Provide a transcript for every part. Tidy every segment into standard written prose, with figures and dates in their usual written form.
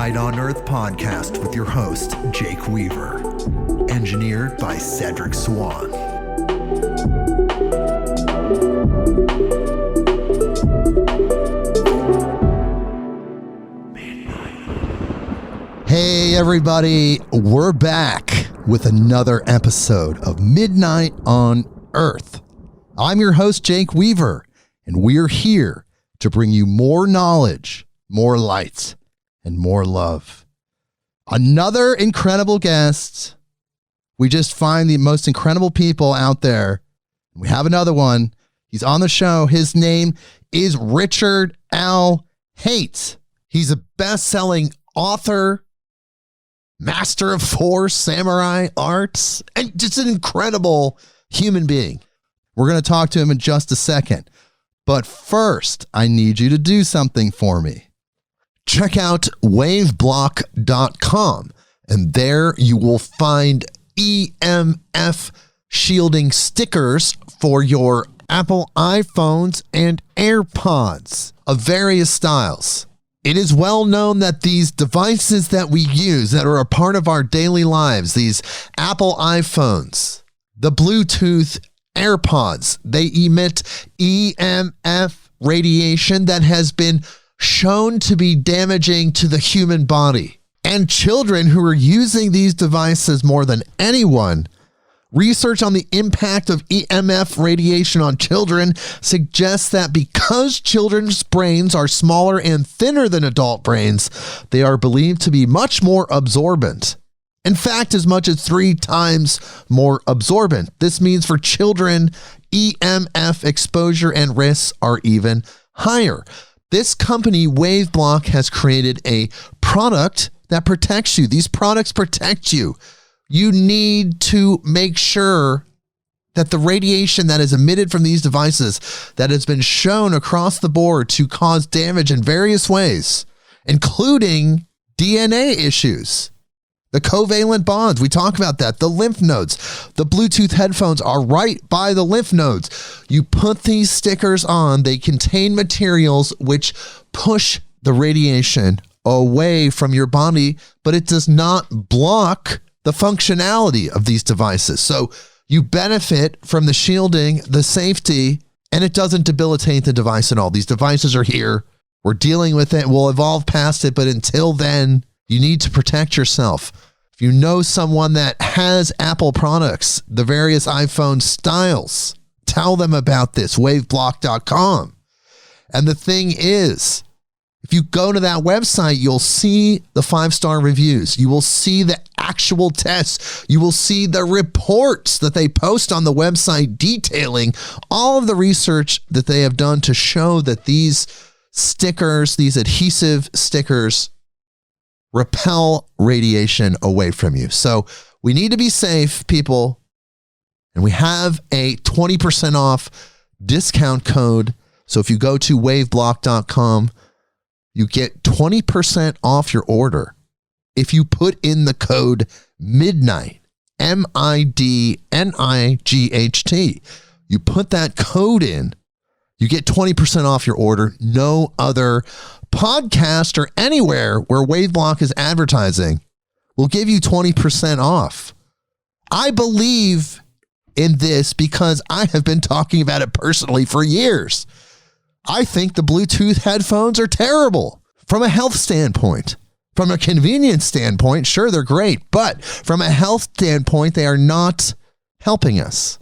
Midnight on Earth podcast with your host, Jake Weaver. Engineered by Cedric Swan. Hey everybody, we're back with another episode of Midnight on Earth. I'm your host, Jake Weaver, and we're here to bring you more knowledge, more light, and more love. Another incredible guest. We just find the most incredible people out there. We have another one. He's on the show. His name is Richard L Haight. He's a best-selling author, master of four samurai arts, and just an incredible human being. We're going to talk to him in just a second. But first, I need you to do something for me. Check out waveblock.com, and there you will find EMF shielding stickers for your Apple iPhones and AirPods of various styles. It is well known that these devices that we use that are a part of our daily lives, these Apple iPhones, the Bluetooth AirPods, they emit EMF radiation that has been shown to be damaging to the human body. And children who are using these devices more than anyone, research on the impact of EMF radiation on children suggests that because children's brains are smaller and thinner than adult brains, they are believed to be much more absorbent. In fact, as much as 3 times more absorbent. This means for children, EMF exposure and risks are even higher. This company, WaveBlock, has created a product that protects you. These products protect you. You need to make sure that the radiation that is emitted from these devices that has been shown across the board to cause damage in various ways, including DNA issues, the covalent bonds, we talk about that, the lymph nodes. The Bluetooth headphones are right by the lymph nodes. You put these stickers on, they contain materials which push the radiation away from your body, but it does not block the functionality of these devices. So you benefit from the shielding, the safety, and it doesn't debilitate the device at all. These devices are here. We're dealing with it. We'll evolve past it, but until then, you need to protect yourself. If you know someone that has Apple products, the various iPhone styles, tell them about this, waveblock.com. And the thing is, if you go to that website, you'll see the 5-star reviews. You will see the actual tests. You will see the reports that they post on the website detailing all of the research that they have done to show that these stickers, these adhesive stickers, repel radiation away from you. So we need to be safe, people. And we have a 20% off discount code. So if you go to waveblock.com, you get 20% off your order if you put in the code MIDNIGHT, MIDNIGHT. You put that code in, you get 20% off your order. No other podcast or anywhere where WaveBlock is advertising will give you 20% off. I believe in this because I have been talking about it personally for years. I think the Bluetooth headphones are terrible from a health standpoint. From a convenience standpoint, sure, they're great, but from a health standpoint, they are not helping us.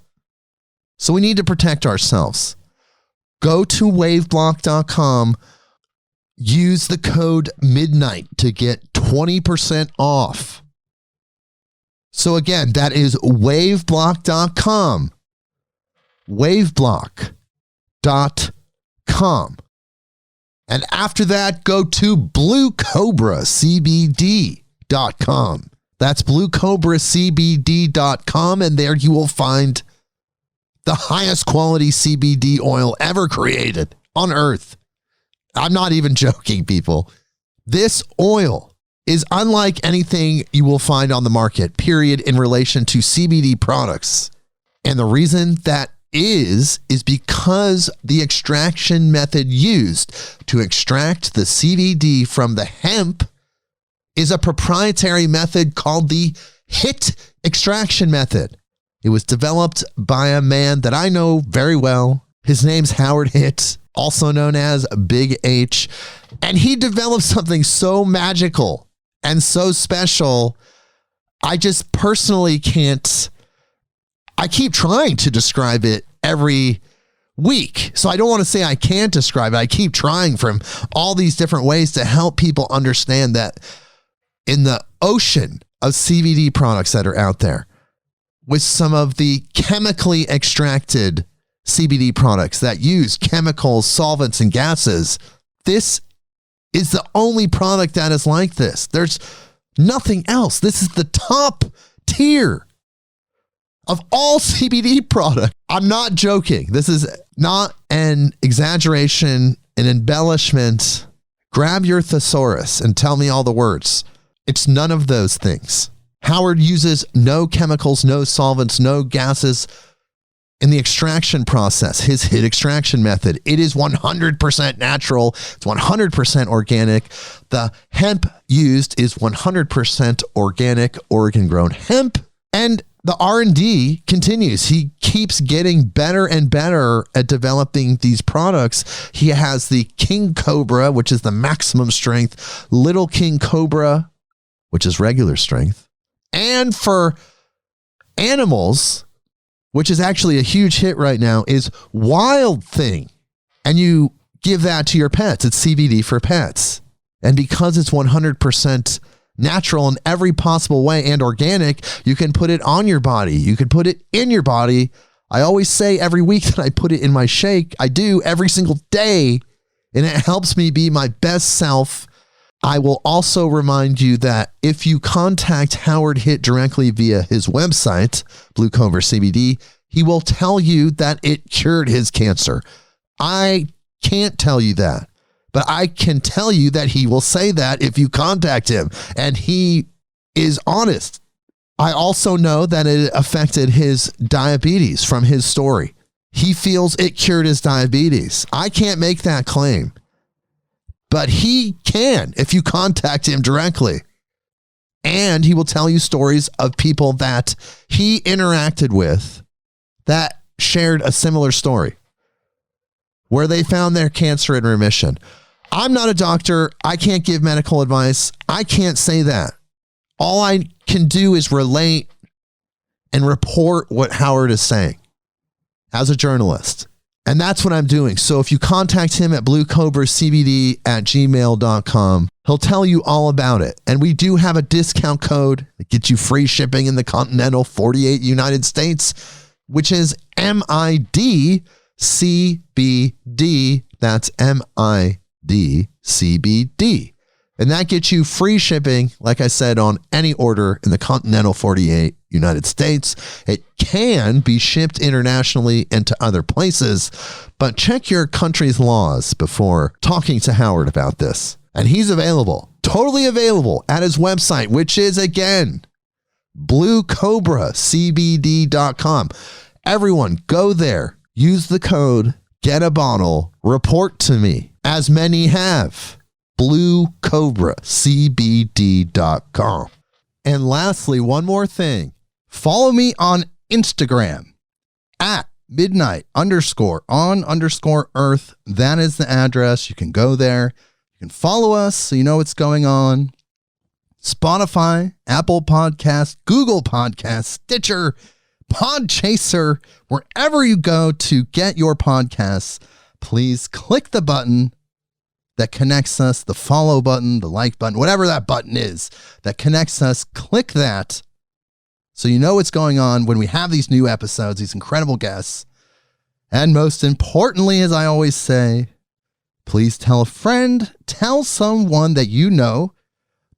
So we need to protect ourselves. Go to waveblock.com, use the code MIDNIGHT to get 20% off. So again, that is waveblock.com, waveblock.com. And after that, go to bluecobracbd.com. That's bluecobracbd.com, and there you will find the highest quality CBD oil ever created on Earth. I'm not even joking, people. This oil is unlike anything you will find on the market, period, in relation to CBD products. And the reason that is because the extraction method used to extract the CBD from the hemp is a proprietary method called the HIT extraction method. It was developed by a man that I know very well. His name's Howard Haight, also known as Big H. And he developed something so magical and so special. I just personally can't. I keep trying to describe it every week. So I don't want to say I can't describe it. I keep trying from all these different ways to help people understand that in the ocean of CBD products that are out there, with some of the chemically extracted CBD products that use chemicals, solvents, and gases, this is the only product that is like this. There's nothing else. This is the top tier of all CBD product. I'm not joking. This is not an exaggeration, an embellishment. Grab your thesaurus and tell me all the words. It's none of those things. Howard uses no chemicals, no solvents, no gases in the extraction process, his HIT extraction method. It is 100% natural. It's 100% organic. The hemp used is 100% organic, Oregon-grown hemp. And the R&D continues. He keeps getting better and better at developing these products. He has the King Cobra, which is the maximum strength, Little King Cobra, which is regular strength. And for animals, which is actually a huge hit right now, is Wild Thing. And you give that to your pets. It's CBD for pets. And because it's 100% natural in every possible way and organic, you can put it on your body. You can put it in your body. I always say every week that I put it in my shake. I do every single day. And it helps me be my best self. I will also remind you that if you contact Howard Haight directly via his website, Blue Cobra CBD, he will tell you that it cured his cancer. I can't tell you that, but I can tell you that he will say that if you contact him, and he is honest. I also know that it affected his diabetes from his story. He feels it cured his diabetes. I can't make that claim. But he can if you contact him directly. And he will tell you stories of people that he interacted with that shared a similar story where they found their cancer in remission. I'm not a doctor. I can't give medical advice. I can't say that. All I can do is relate and report what Howard is saying as a journalist. And that's what I'm doing. So if you contact him at bluecobracbd@gmail.com, he'll tell you all about it. And we do have a discount code that gets you free shipping in the continental 48 United States, which is MIDCBD. That's MIDCBD. And that gets you free shipping, like I said, on any order in the continental 48 United States. It can be shipped internationally and to other places, but check your country's laws before talking to Howard about this. And he's available, totally available at his website, which is, again, bluecobracbd.com. Everyone, go there, use the code, get a bottle, report to me, as many have. bluecobracbd.com. And lastly, one more thing. Follow me on Instagram at midnight_on_earth. That is the address. You can go there. You can follow us so you know what's going on. Spotify, Apple Podcasts, Google Podcasts, Stitcher, Podchaser, wherever you go to get your podcasts, please click the button that connects us, the follow button, the like button, whatever that button is that connects us. Click that so you know what's going on when we have these new episodes, these incredible guests. And most importantly, as I always say, please tell a friend, tell someone that you know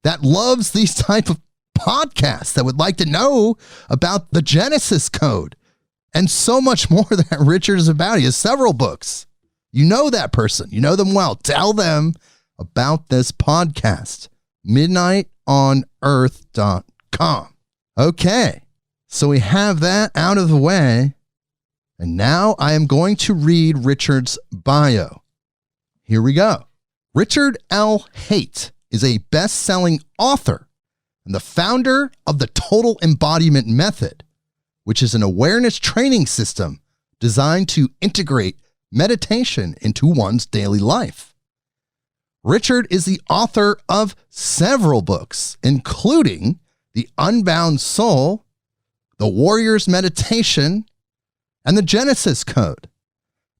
that loves these type of podcasts, that would like to know about the Genesis Code and so much more that Richard is about. He has several books. You know that person. You know them well. Tell them about this podcast. midnightonearth.com. Okay, so we have that out of the way. And now I am going to read Richard's bio. Here we go. Richard L. Haight is a best-selling author and the founder of the Total Embodiment Method, which is an awareness training system designed to integrate meditation into one's daily life. Richard is the author of several books, including The Unbound Soul, The Warrior's Meditation, and The Genesis Code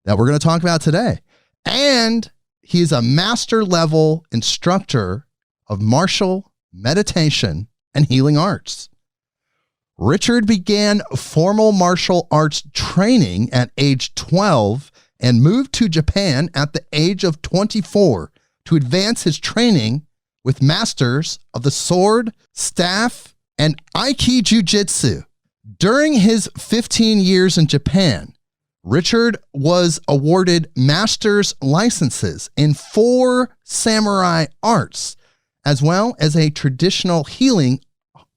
that we're going to talk about today. And he is a master level instructor of martial meditation and healing arts. Richard began formal martial arts training at age 12 and moved to Japan at the age of 24 to advance his training with masters of the sword, staff, and Aiki Jiu-Jitsu. During his 15 years in Japan, Richard was awarded master's licenses in 4 samurai arts, as well as a traditional healing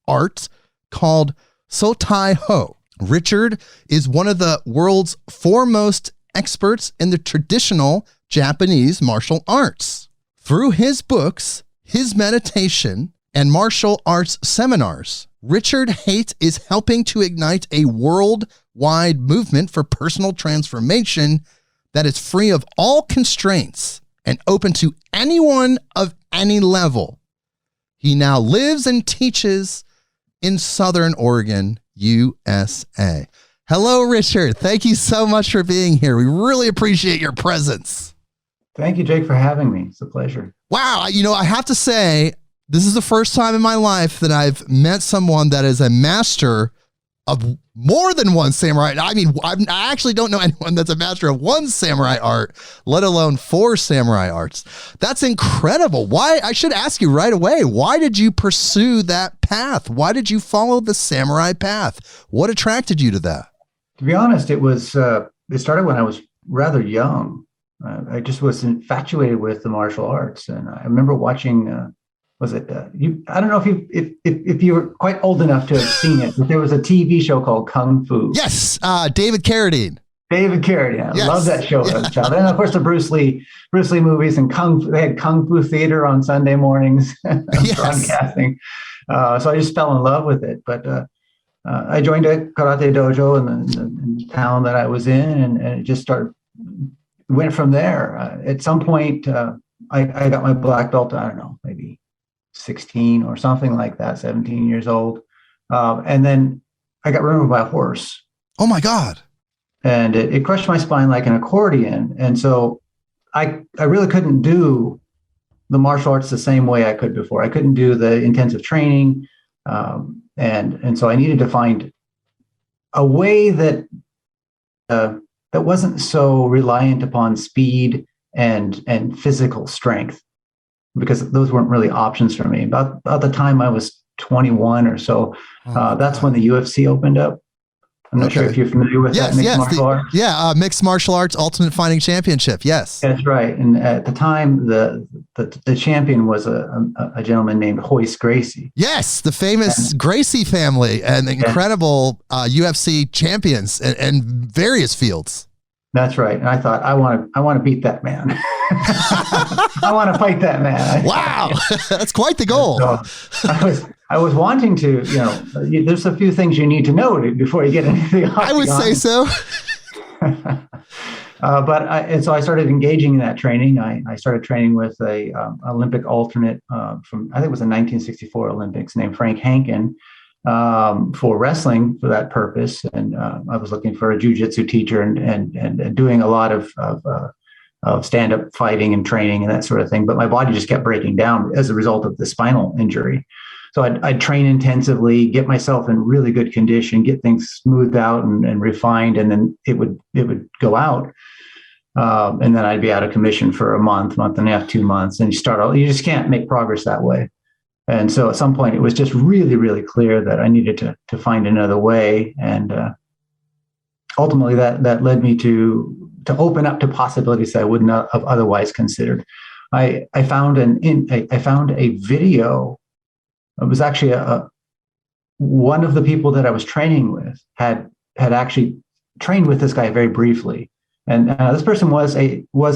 art called Sotai Ho. Richard is one of the world's foremost experts in the traditional Japanese martial arts. Through his books, his meditation, and martial arts seminars, Richard Haight is helping to ignite a worldwide movement for personal transformation that is free of all constraints and open to anyone of any level. He now lives and teaches in Southern Oregon, USA. Hello, Richard. Thank you so much for being here. We really appreciate your presence. Thank you, Jake, for having me. It's a pleasure. Wow. I have to say, this is the first time in my life that I've met someone that is a master of more than one samurai. I mean, I actually don't know anyone that's a master of one samurai art, let alone 4 samurai arts. That's incredible. Why? I should ask you right away, why did you pursue that path? Why did you follow the samurai path? What attracted you to that? To be honest, it started when I was rather young. I just was infatuated with the martial arts. And I remember watching, I don't know if you were quite old enough to have seen it, but there was a TV show called Kung Fu. Yes, David Carradine. David Carradine. I love that show as a child. And of course the Bruce Lee movies and they had Kung Fu theater on Sunday mornings broadcasting. So I just fell in love with it. But I joined a karate dojo in the town that I was in, and it just went from there. At some point, I got my black belt, I don't know, maybe 16 or something like that, 17 years old. And then I got run over by a horse. Oh my God. And it crushed my spine like an accordion. And so I really couldn't do the martial arts the same way I could before. I couldn't do the intensive training. And so I needed to find a way that wasn't so reliant upon speed and physical strength, because those weren't really options for me. About the time I was 21 or so, that's when the UFC opened up. I'm not sure if you're familiar with that mixed martial arts. Yeah, Mixed Martial Arts Ultimate Fighting Championship. Yes, that's right. And at the time, the champion was a gentleman named Royce Gracie. Yes, the famous Gracie family and incredible UFC champions in various fields. That's right. And I thought, I want to beat that man. I want to fight that man. Wow, that's quite the goal. So I was wanting to, there's a few things you need to know before you get anything. I would say so. So I started engaging in that training. I started training with a Olympic alternate from, I think it was the 1964 Olympics, named Frank Hankin, for wrestling for that purpose. And I was looking for a jiu-jitsu teacher and doing a lot of stand-up fighting and training and that sort of thing. But my body just kept breaking down as a result of the spinal injury. So I'd train intensively, get myself in really good condition, get things smoothed out and refined, and then it would go out. And then I'd be out of commission for a month and a half, 2 months, and you just can't make progress that way. And so at some point it was just really, really clear that I needed to find another way. And ultimately that led me to open up to possibilities that I would not have otherwise considered. I found a video. It was actually one of the people that I was training with had actually trained with this guy very briefly, and this person was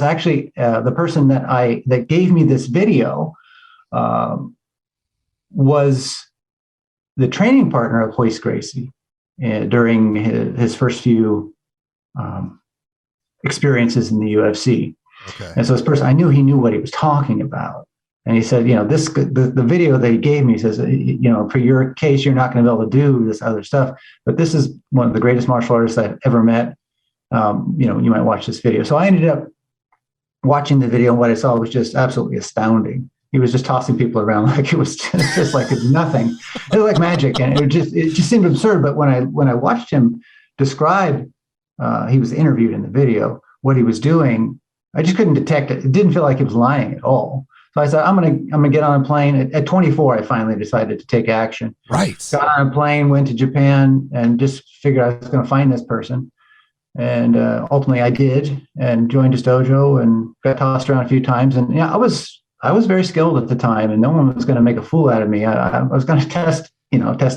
actually the person that gave me this video was the training partner of Hoist Gracie during his first few experiences in the UFC. Okay. And so this person, I knew he knew what he was talking about. And he said, the video that he gave me says, for your case, you're not going to be able to do this other stuff, but this is one of the greatest martial artists I've ever met. You might watch this video. So I ended up watching the video, and what I saw was just absolutely astounding. He was just tossing people around like it was just like it's nothing. It was like magic, and it just seemed absurd. But when I watched him describe, he was interviewed in the video, what he was doing, I just couldn't detect it. It didn't feel like he was lying at all. So I said, I'm gonna get on a plane. At 24, I finally decided to take action. Right. Got on a plane, went to Japan, and just figured I was going to find this person. And ultimately, I did, and joined his dojo, and got tossed around a few times. And I was very skilled at the time, and no one was going to make a fool out of me. I was going to test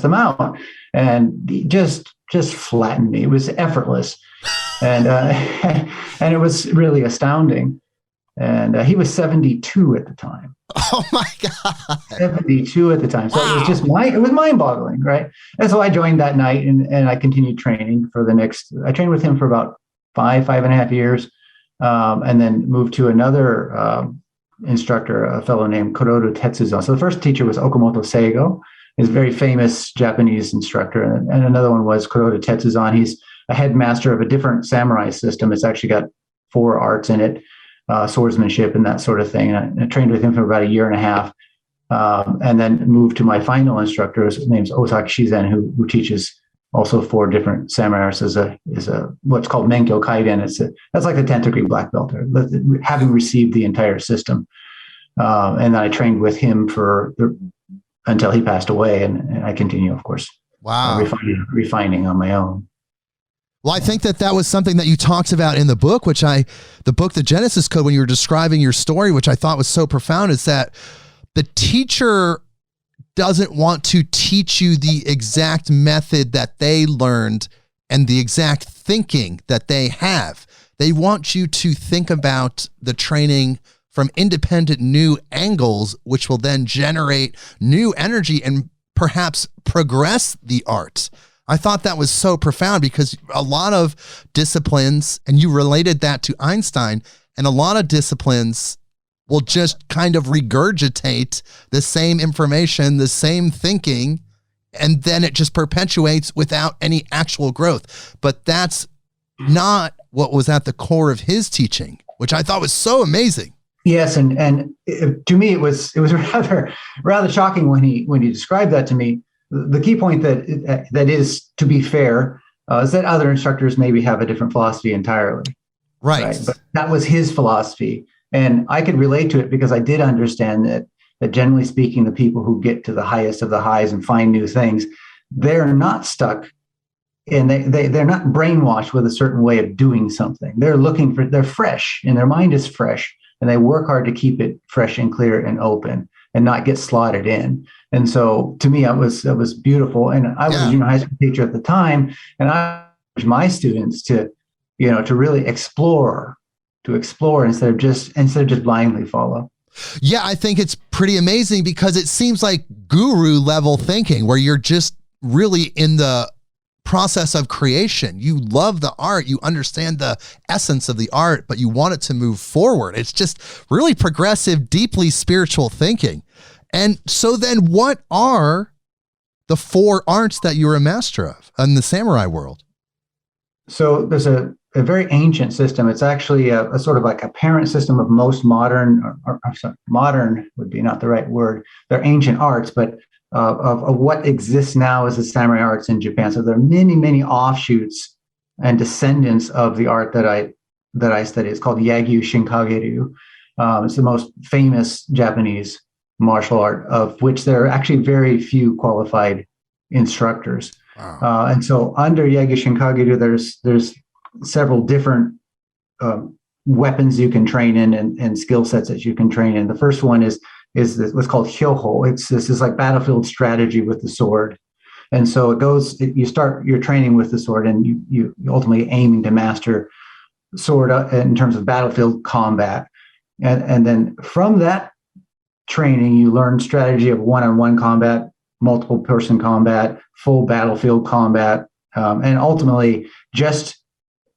them out, and he just flattened me. It was effortless, and and it was really astounding. And he was 72 at the time. Oh my God. 72 at the time. So wow. It was mind-boggling, right? And so I joined that night, and I continued training for I trained with him for about 5.5 years, and then moved to another instructor, a fellow named Kuroda Tetsuzan. So the first teacher was Okamoto Seigo, he's a very famous Japanese instructor. And another one was Kuroda Tetsuzan. He's a headmaster of a different samurai system. It's actually got 4 arts in it. Swordsmanship and that sort of thing. And I trained with him for about 1.5 years, and then moved to my final instructor. His name's Osaki Shizen, who teaches also 4 different samurai arts as a what's called Menkyo Kaiden. That's like a 10th degree black belt, having received the entire system. And then I trained with him until he passed away, and I continue, of course. Wow. Refining on my own. Well, I think that was something that you talked about in the book, the book, The Genesis Code, when you were describing your story, which I thought was so profound, is that the teacher doesn't want to teach you the exact method that they learned and the exact thinking that they have. They want you to think about the training from independent new angles, which will then generate new energy and perhaps progress the art. I thought that was so profound, because a lot of disciplines, and you related that to Einstein, and a lot of disciplines will just kind of regurgitate the same information, the same thinking, and then it just perpetuates without any actual growth. But that's not what was at the core of his teaching, which I thought was so amazing. Yes, and to me it was rather shocking when he described that to me. The key point that is, to be fair, is that other instructors maybe have a different philosophy entirely. Right. But that was his philosophy. And I could relate to it because I did understand that generally speaking, the people who get to the highest of the highs and find new things, they're not stuck, and they're not brainwashed with a certain way of doing something. They're fresh, and their mind is fresh, and they work hard to keep it fresh and clear and open and not get slotted in. And so to me, that was beautiful. And I was a junior high school teacher at the time, and I urged my students to really explore instead of just blindly follow. Yeah, I think it's pretty amazing, because it seems like guru level thinking, where you're just really in the process of creation. You love the art, you understand the essence of the art, but you want it to move forward. It's just really progressive, deeply spiritual thinking. And so then what are the 4 arts that you're a master of in the samurai world? So there's a very ancient system. It's actually a sort of like a parent system of most modern, or modern would be not the right word. They're ancient arts, but of what exists now as the samurai arts in Japan. So there are many, many offshoots and descendants of the art that I study. It's called Yagyu Shinkageryu. It's the most famous Japanese martial art, of which there are actually very few qualified instructors. Wow. And so under Yagyu Shinkageryu, there's several different weapons you can train in, and skill sets that you can train in. The first one is what's called hyoho. This is like battlefield strategy with the sword. And so you start your training with the sword, and you ultimately aiming to master sword in terms of battlefield combat. And then from that training, you learn strategy of one-on-one combat, multiple person combat, full battlefield combat, and ultimately just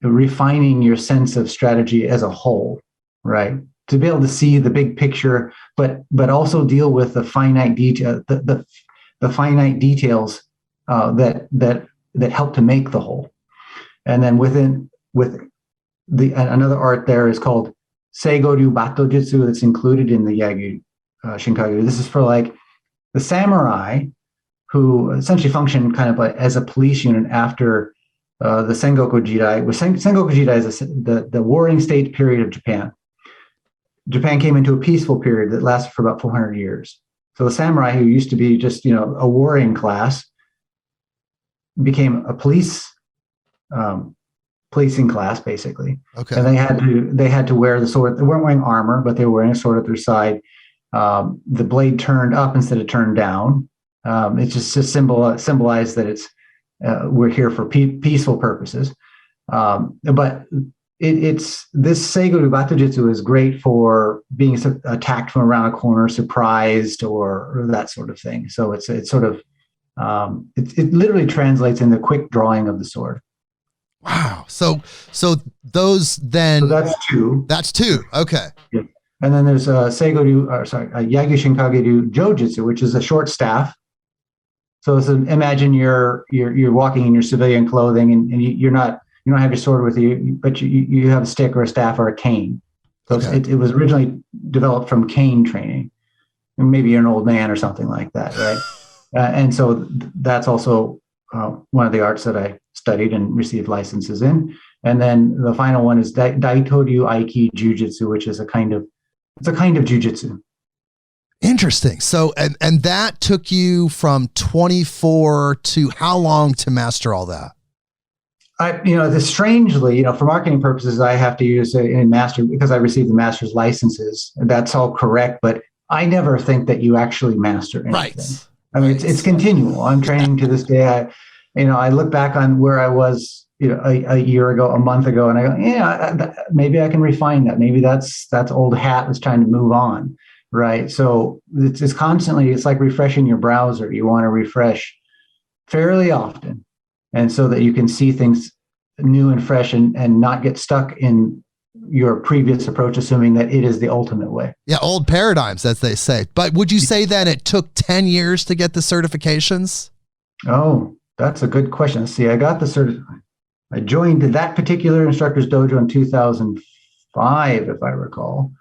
refining your sense of strategy as a whole, right? To be able to see the big picture, but also deal with the finite detail, the finite details that help to make the whole. And then with another art there is called Seigo-ryu Bato Jutsu that's included in the Yagyu Shinkagyu. This is for like the samurai who essentially function kind of like as a police unit after the Sengoku Jidai. Sengoku Jidai is the warring state period of Japan. Japan came into a peaceful period that lasted for about 400 years. So the samurai, who used to be just a warring class, became a policing class basically. Okay. And they had to wear the sword. They weren't wearing armor, but they were wearing a sword at their side. The blade turned up instead of turned down. It's just to symbolize that it's we're here for peaceful purposes. But it's this Seigo-ryu Batojutsu is great for being attacked from around a corner, surprised, or that sort of thing. So it's sort of it literally translates into quick drawing of the sword. Wow. So those then. So that's two. That's two. Okay. Yeah. And then there's Yagyu Shinkagyu Jojutsu, which is a short staff. So imagine you're walking in your civilian clothing and you don't have your sword with you, but you have a stick or a staff or a cane. So okay. It was originally developed from cane training. And maybe you're an old man or something like that, right? And so that's also one of the arts that I studied and received licenses in. And then the final one is Daitoryu Aiki Jujutsu, which is a kind of jujitsu. Interesting. So, and that took you from 24 to how long to master all that? Strangely, for marketing purposes, I have to use a master because I received the master's licenses. That's all correct, but I never think that you actually master anything. Right. I mean, it's continual. I'm training to this day. I look back on where I was, a year ago, a month ago, and I go, maybe I can refine that. Maybe that's old hat that's trying to move on, right? So it's constantly, it's like refreshing your browser. You want to refresh fairly often, and so that you can see things new and fresh and not get stuck in your previous approach, assuming that it is the ultimate way. Yeah, old paradigms, as they say. But would you say that it took 10 years to get the certifications? Oh, that's a good question. See, I got the certificate. I joined that particular instructor's dojo in 2005, if I recall.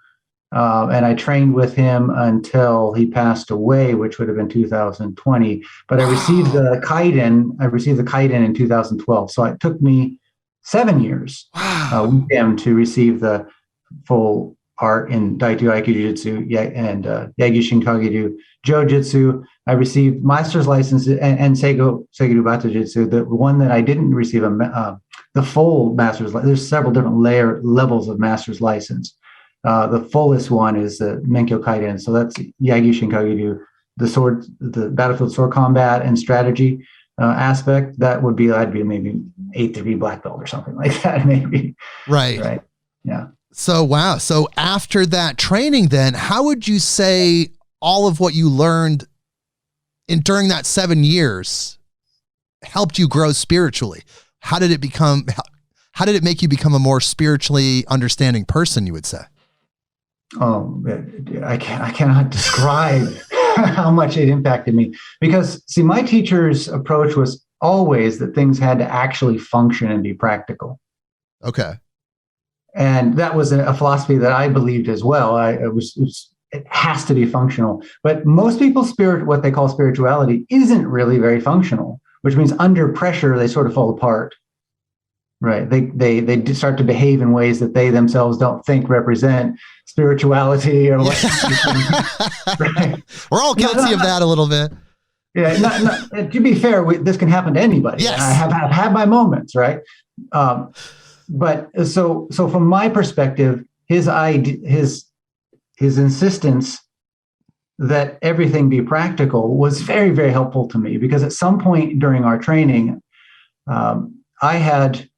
And I trained with him until he passed away, which would have been 2020. But I received the kaiden in 2012. So it took me 7 years with him to receive the full art in Daito Aikijutsu and Yagyu Shinkagyu Jojutsu. I received master's licenses and Seigo-ryu Batojutsu. The one that I didn't receive the full master's. There's several different levels of master's license. The fullest one is the Menkyo Kaiden. So that's Yagyu Shinkagyu, the battlefield sword combat and strategy aspect. I'd be maybe 8th degree black belt or something like that, maybe. Right. Yeah. So, wow. So after that training, then how would you say all of what you learned during that 7 years helped you grow spiritually? How did it make you become a more spiritually understanding person, you would say? Oh, I cannot describe how much it impacted me, because see, my teacher's approach was always that things had to actually function and be practical. Okay. And that was a philosophy that I believed as well. It has to be functional. But most people's what they call spirituality, isn't really very functional, which means under pressure, they sort of fall apart. Right. They start to behave in ways that they themselves don't think represent spirituality or what. Right. We're all guilty of that a little bit. Yeah. To be fair, this can happen to anybody. Yes. I have had my moments, right? But so from my perspective, his insistence that everything be practical was very, very helpful to me, because at some point during our training, I had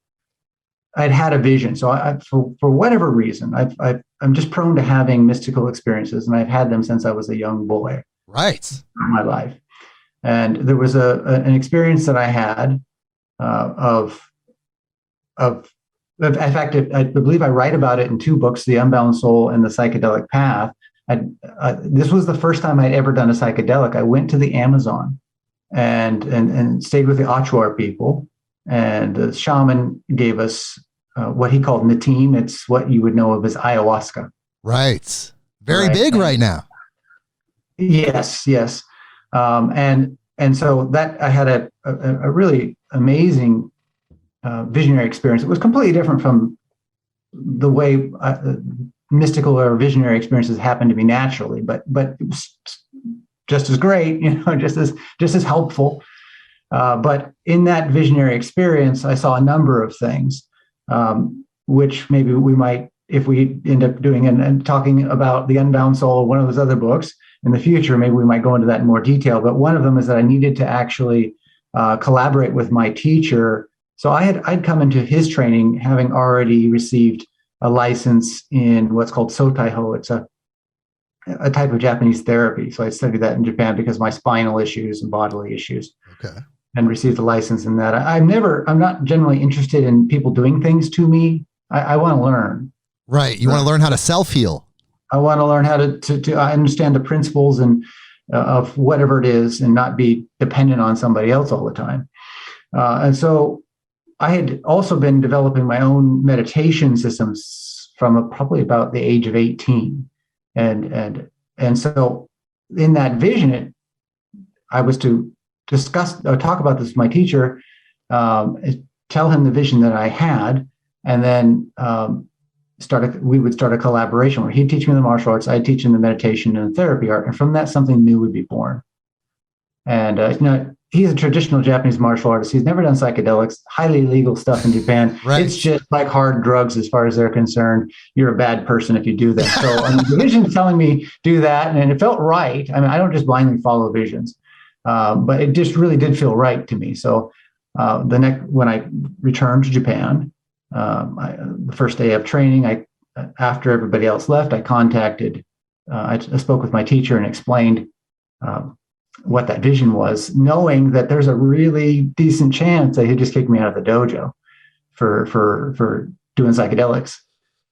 I'd had a vision. So for whatever reason, I'm just prone to having mystical experiences, and I've had them since I was a young boy. Right. In my life. And there was an experience that I had of in fact, I believe I write about it in two books, The Unbound Soul and The Psychedelic Path. This was the first time I'd ever done a psychedelic. I went to the Amazon and stayed with the Achuar people. And the shaman gave us what he called natim. It's what you would know of as ayahuasca. Right. Very big right now. Yes, yes. And so that I had a really amazing visionary experience. It was completely different from the way mystical or visionary experiences happen to me naturally, but it was just as great, just as helpful. But in that visionary experience, I saw a number of things, which maybe we might, if we end up doing and talking about the Unbound Soul or one of those other books in the future, maybe we might go into that in more detail. But one of them is that I needed to actually collaborate with my teacher. So I'd come into his training having already received a license in what's called Sotaiho. It's a type of Japanese therapy. So I studied that in Japan because of my spinal issues and bodily issues. Okay. And received a license in that. I'm not generally interested in people doing things to me. I want to learn. Right. You want to learn how to self-heal. I want to learn how to understand the principles and of whatever it is and not be dependent on somebody else all the time. And so I had also been developing my own meditation systems from probably about the age of 18. And so in that vision, I was to discuss or talk about this with my teacher, tell him the vision that I had, and then we would start a collaboration where he'd teach me the martial arts, I'd teach him the meditation and the therapy art, and from that something new would be born. And he's a traditional Japanese martial artist. He's never done psychedelics, highly illegal stuff in Japan. Right. It's just like hard drugs as far as they're concerned. You're a bad person if you do that. So the vision's telling me do that, and it felt right. I mean, I don't just blindly follow visions, but it just really did feel right to me. So when I returned to Japan, the first day of training, after everybody else left, I spoke with my teacher and explained what that vision was, knowing that there's a really decent chance that he'd just kick me out of the dojo for doing psychedelics.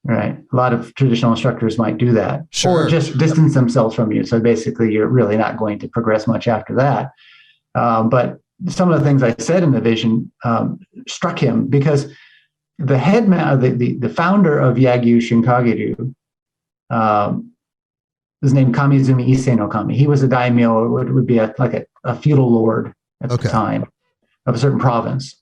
Right. A lot of traditional instructors might do that, sure, or just distance themselves from you. So basically, you're really not going to progress much after that. But some of the things I said in the vision struck him because the the founder of Yagyu Shinkageru was named Kamizumi Issei no Kami. He was a daimyo, or would be a feudal lord at the time of a certain province.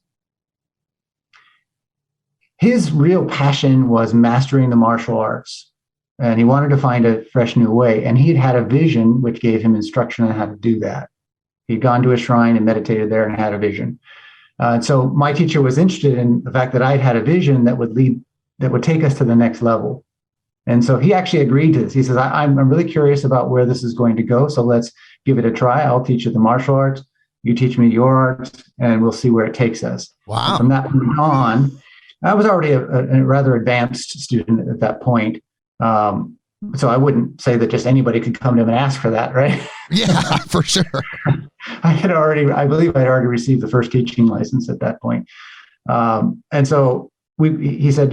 His real passion was mastering the martial arts, and he wanted to find a fresh new way. And he'd had a vision which gave him instruction on how to do that. He'd gone to a shrine and meditated there and had a vision. So my teacher was interested in the fact that I'd had a vision that would take us to the next level. And so he actually agreed to this. He says, I'm really curious about where this is going to go. So let's give it a try. I'll teach you the martial arts. You teach me your arts, and we'll see where it takes us. Wow. And from that point on, I was already a rather advanced student at that point. So I wouldn't say that just anybody could come to him and ask for that, right? Yeah, for sure. I believe I'd already received the first teaching license at that point. And so he said,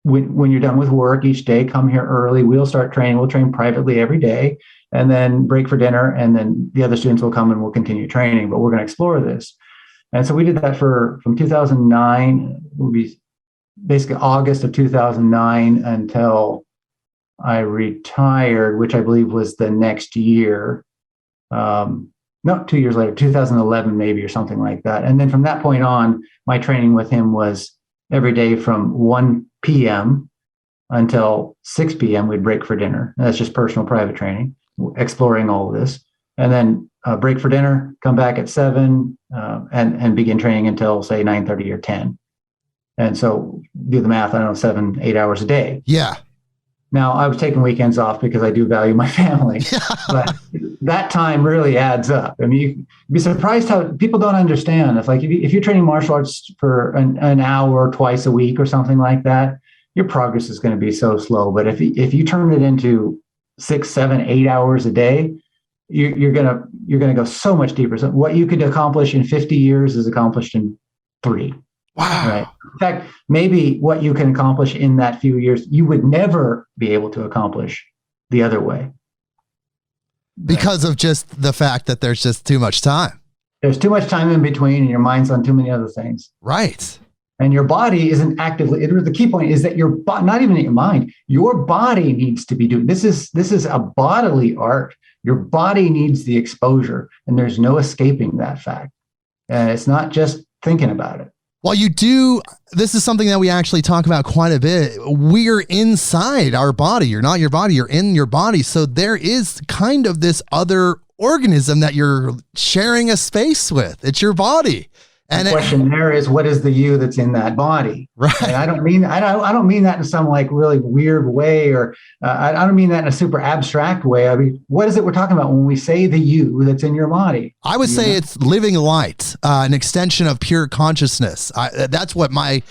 when you're done with work each day, come here early. We'll start training. We'll train privately every day and then break for dinner. And then the other students will come and we'll continue training, but we're going to explore this. And so we did that from 2009, it would be basically August of 2009 until I retired, which I believe was the next year. No, 2 years later, 2011 maybe, or something like that. And then from that point on, my training with him was every day from 1 p.m. until 6 p.m. we'd break for dinner. And that's just personal private training, exploring all of this. And then break for dinner, come back at 7 and begin training until, say, 9:30 or 10. And so do the math, I don't know, 7-8 hours a day. Yeah. Now, I was taking weekends off because I do value my family, but that time really adds up. I mean, you'd be surprised how people don't understand. It's like if you're training martial arts for an hour twice a week or something like that, your progress is going to be so slow. But if you turn it into 6, 7, 8 hours a day, you're gonna go so much deeper. So what you could accomplish in 50 years is accomplished in 3. Wow. Right. In fact, maybe what you can accomplish in that few years, you would never be able to accomplish the other way. Because of just the fact that there's just too much time. There's too much time in between and your mind's on too many other things. Right. And your body isn't actively, the key point is that not even your mind, your body needs to be doing, this is a bodily art. Your body needs the exposure and there's no escaping that fact. And it's not just thinking about it. Well, this is something that we actually talk about quite a bit. We're inside our body. You're not your body, you're in your body. So there is kind of this other organism that you're sharing a space with. It's your body. And the question there is, what is the you that's in that body? Right. And I don't mean that in some like really weird way, or I don't mean that in a super abstract way. I mean, what is it we're talking about when we say the you that's in your body? I would say it's living light, an extension of pure consciousness. That's what my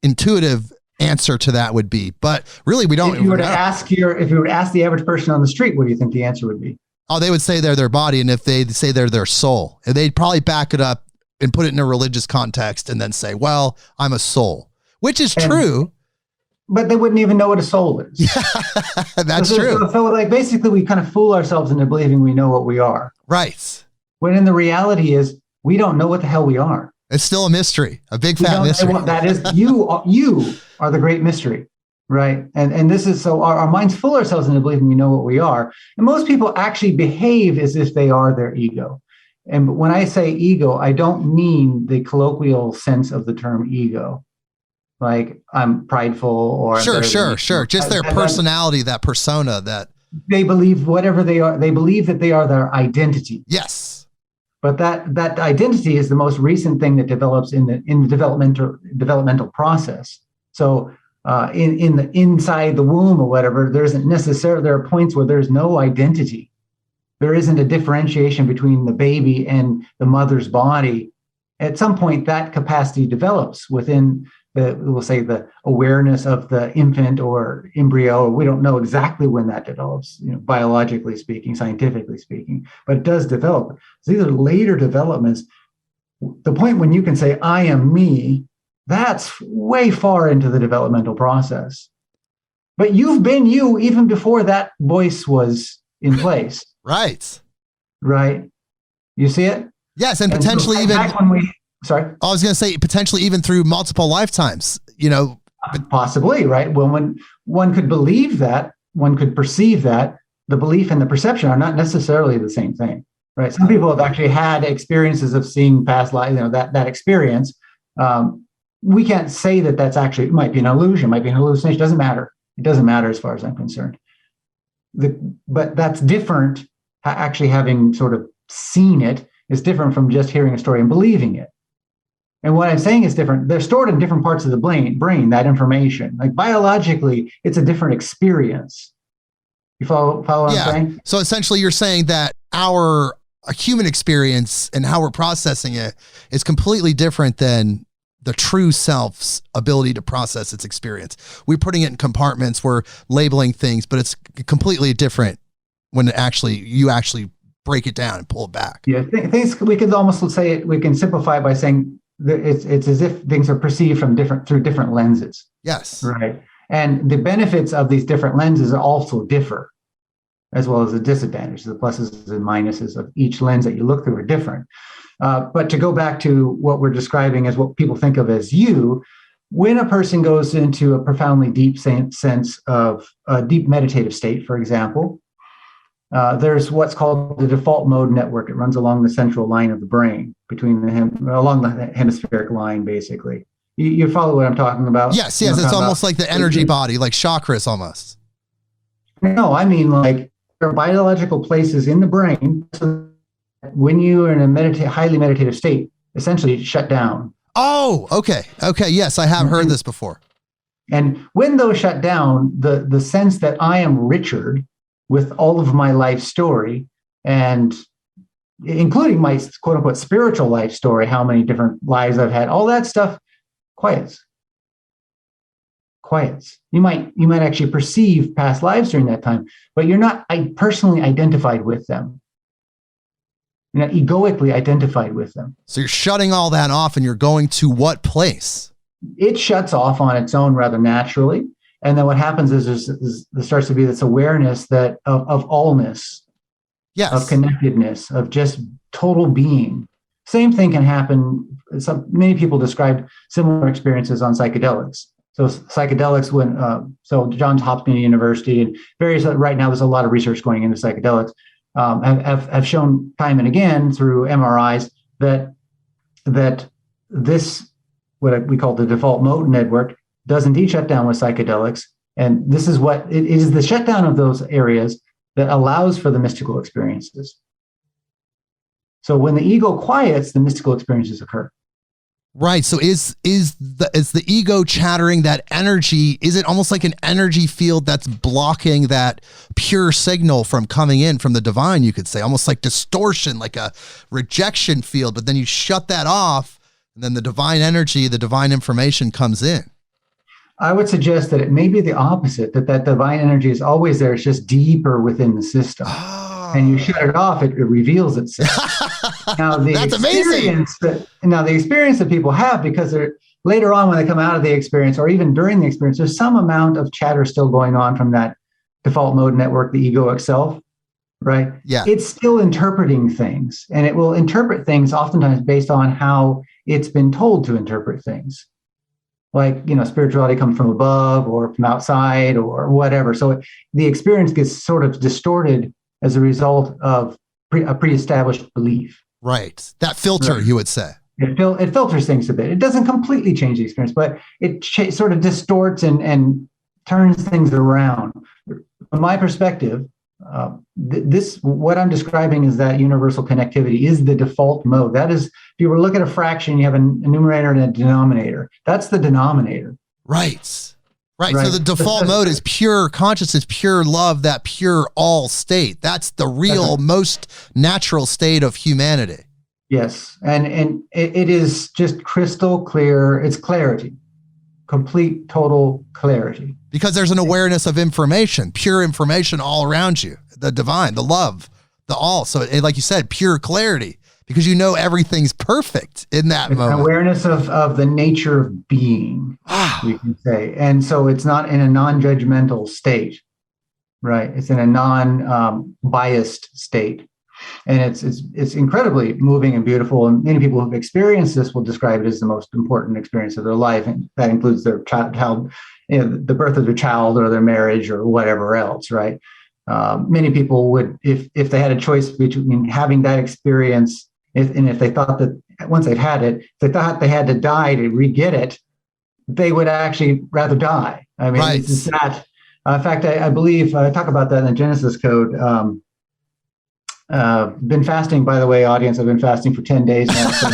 intuitive answer to that would be. But really, we don't. If you were to ask the average person on the street, what do you think the answer would be? Oh, they would say they're their body, and if they say they're their soul, and they'd probably back it up and put it in a religious context and then say, well, I'm a soul, which is true. But they wouldn't even know what a soul is. That's true. So like basically we kind of fool ourselves into believing we know what we are. Right. When in the reality is we don't know what the hell we are. It's still a mystery, a big fat mystery. That is, you are the great mystery. Right. And this is, so our minds fool ourselves into believing we know what we are. And most people actually behave as if they are their ego. And when I say ego, I don't mean the colloquial sense of the term ego. Like I'm prideful or sure. Just their personality, that persona that they believe whatever they are. They believe that they are their identity. Yes. But that identity is the most recent thing that develops in the developmental process. So in the inside the womb or whatever, there are points where there's no identity. There isn't a differentiation between the baby and the mother's body. At some point, that capacity develops within the awareness of the infant or embryo. We don't know exactly when that develops, biologically speaking, scientifically speaking, but it does develop. So these are later developments. The point when you can say, I am me, that's way far into the developmental process. But you've been you even before that voice was in place. Right. You see it? Yes. And potentially even sorry. I was going to say potentially even through multiple lifetimes, possibly. Right. Well, when one could believe that, one could perceive that, the belief and the perception are not necessarily the same thing. Right. Some people have actually had experiences of seeing past life, that experience. We can't say that that's actually, it might be an illusion, might be an hallucination. It doesn't matter. It doesn't matter as far as I'm concerned. But that's different. Actually having sort of seen it is different from just hearing a story and believing it. And what I'm saying is different. They're stored in different parts of the brain, that information. Like biologically, it's a different experience. You follow what I'm saying? So essentially you're saying that our human experience and how we're processing it is completely different than the true self's ability to process its experience. We're putting it in compartments, we're labeling things, but it's completely different when you actually break it down and pull it back. Yeah, things we could almost say it. We can simplify by saying that it's as if things are perceived through different lenses. Yes. Right. And the benefits of these different lenses also differ, as well as the disadvantages. The pluses and minuses of each lens that you look through are different. But to go back to what we're describing as what people think of as you, when a person goes into a profoundly deep sense of a deep meditative state, for example, there's what's called the default mode network. It runs along the central line of the brain, along the hemispheric line, basically. You follow what I'm talking about? Yes. It's almost like the energy body, like chakras almost. No, I mean like there are biological places in the brain. So when you are in a highly meditative state, essentially shut down. Oh, okay. Yes, I have heard this before. And when those shut down, the sense that I am Richard with all of my life story, and including my quote unquote spiritual life story, how many different lives I've had, all that stuff quiets. You might actually perceive past lives during that time, but you're not personally identified with them. You're not egoically identified with them. So you're shutting all that off and you're going to what place? It shuts off on its own rather naturally. And then what happens is there starts to be this awareness that of allness, yes, of connectedness, of just total being. Same thing can happen. Many people describe similar experiences on psychedelics. So psychedelics, so Johns Hopkins University and various, right now there's a lot of research going into psychedelics, have shown time and again through MRIs that this, what we call the default mode network, does indeed shut down with psychedelics. And this is what it is, the shutdown of those areas that allows for the mystical experiences. So when the ego quiets, the mystical experiences occur. Right. So is the ego chattering that energy? Is it almost like an energy field that's blocking that pure signal from coming in from the divine, you could say, almost like distortion, like a rejection field, but then you shut that off and then the divine energy, the divine information comes in? I would suggest that it may be the opposite, that divine energy is always there. It's just deeper within the system. And you shut it off, it reveals itself. Now, That's amazing. The experience that people have, because they're later on when they come out of the experience, or even during the experience, there's some amount of chatter still going on from that default mode network, the ego itself, right? Yeah. It's still interpreting things, and it will interpret things oftentimes based on how it's been told to interpret things. Like, spirituality comes from above or from outside or whatever. So the experience gets sort of distorted as a result of a pre-established belief. Right. That filter, right, you would say. It filters things a bit. It doesn't completely change the experience, but it sort of distorts and turns things around. From my perspective, what I'm describing is that universal connectivity is the default mode. That is, if you were to look at a fraction, you have a numerator and a denominator. That's the denominator. Right. Right. So the default mode is pure consciousness, pure love, that pure all state. That's the real, most natural state of humanity. Yes. And it is just crystal clear. It's clarity, complete, total clarity. Because there's an awareness of information, pure information all around you, the divine, the love, the all. So like you said, pure clarity, because everything's perfect in that moment. An awareness of the nature of being, we can say. And so it's not in a non-judgmental state, right? It's in a non-biased state. And it's incredibly moving and beautiful. And many people who've experienced this will describe it as the most important experience of their life. And that includes their child, the birth of their child or their marriage or whatever else, right? Many people would, if they had a choice between having that experience, if they thought that once they've had it, if they thought they had to die to re-get it, they would actually rather die. I mean, right. It's that. In fact, I believe I talk about that in the Genesis Code. Been fasting, by the way, audience. I've been fasting for 10 days now. So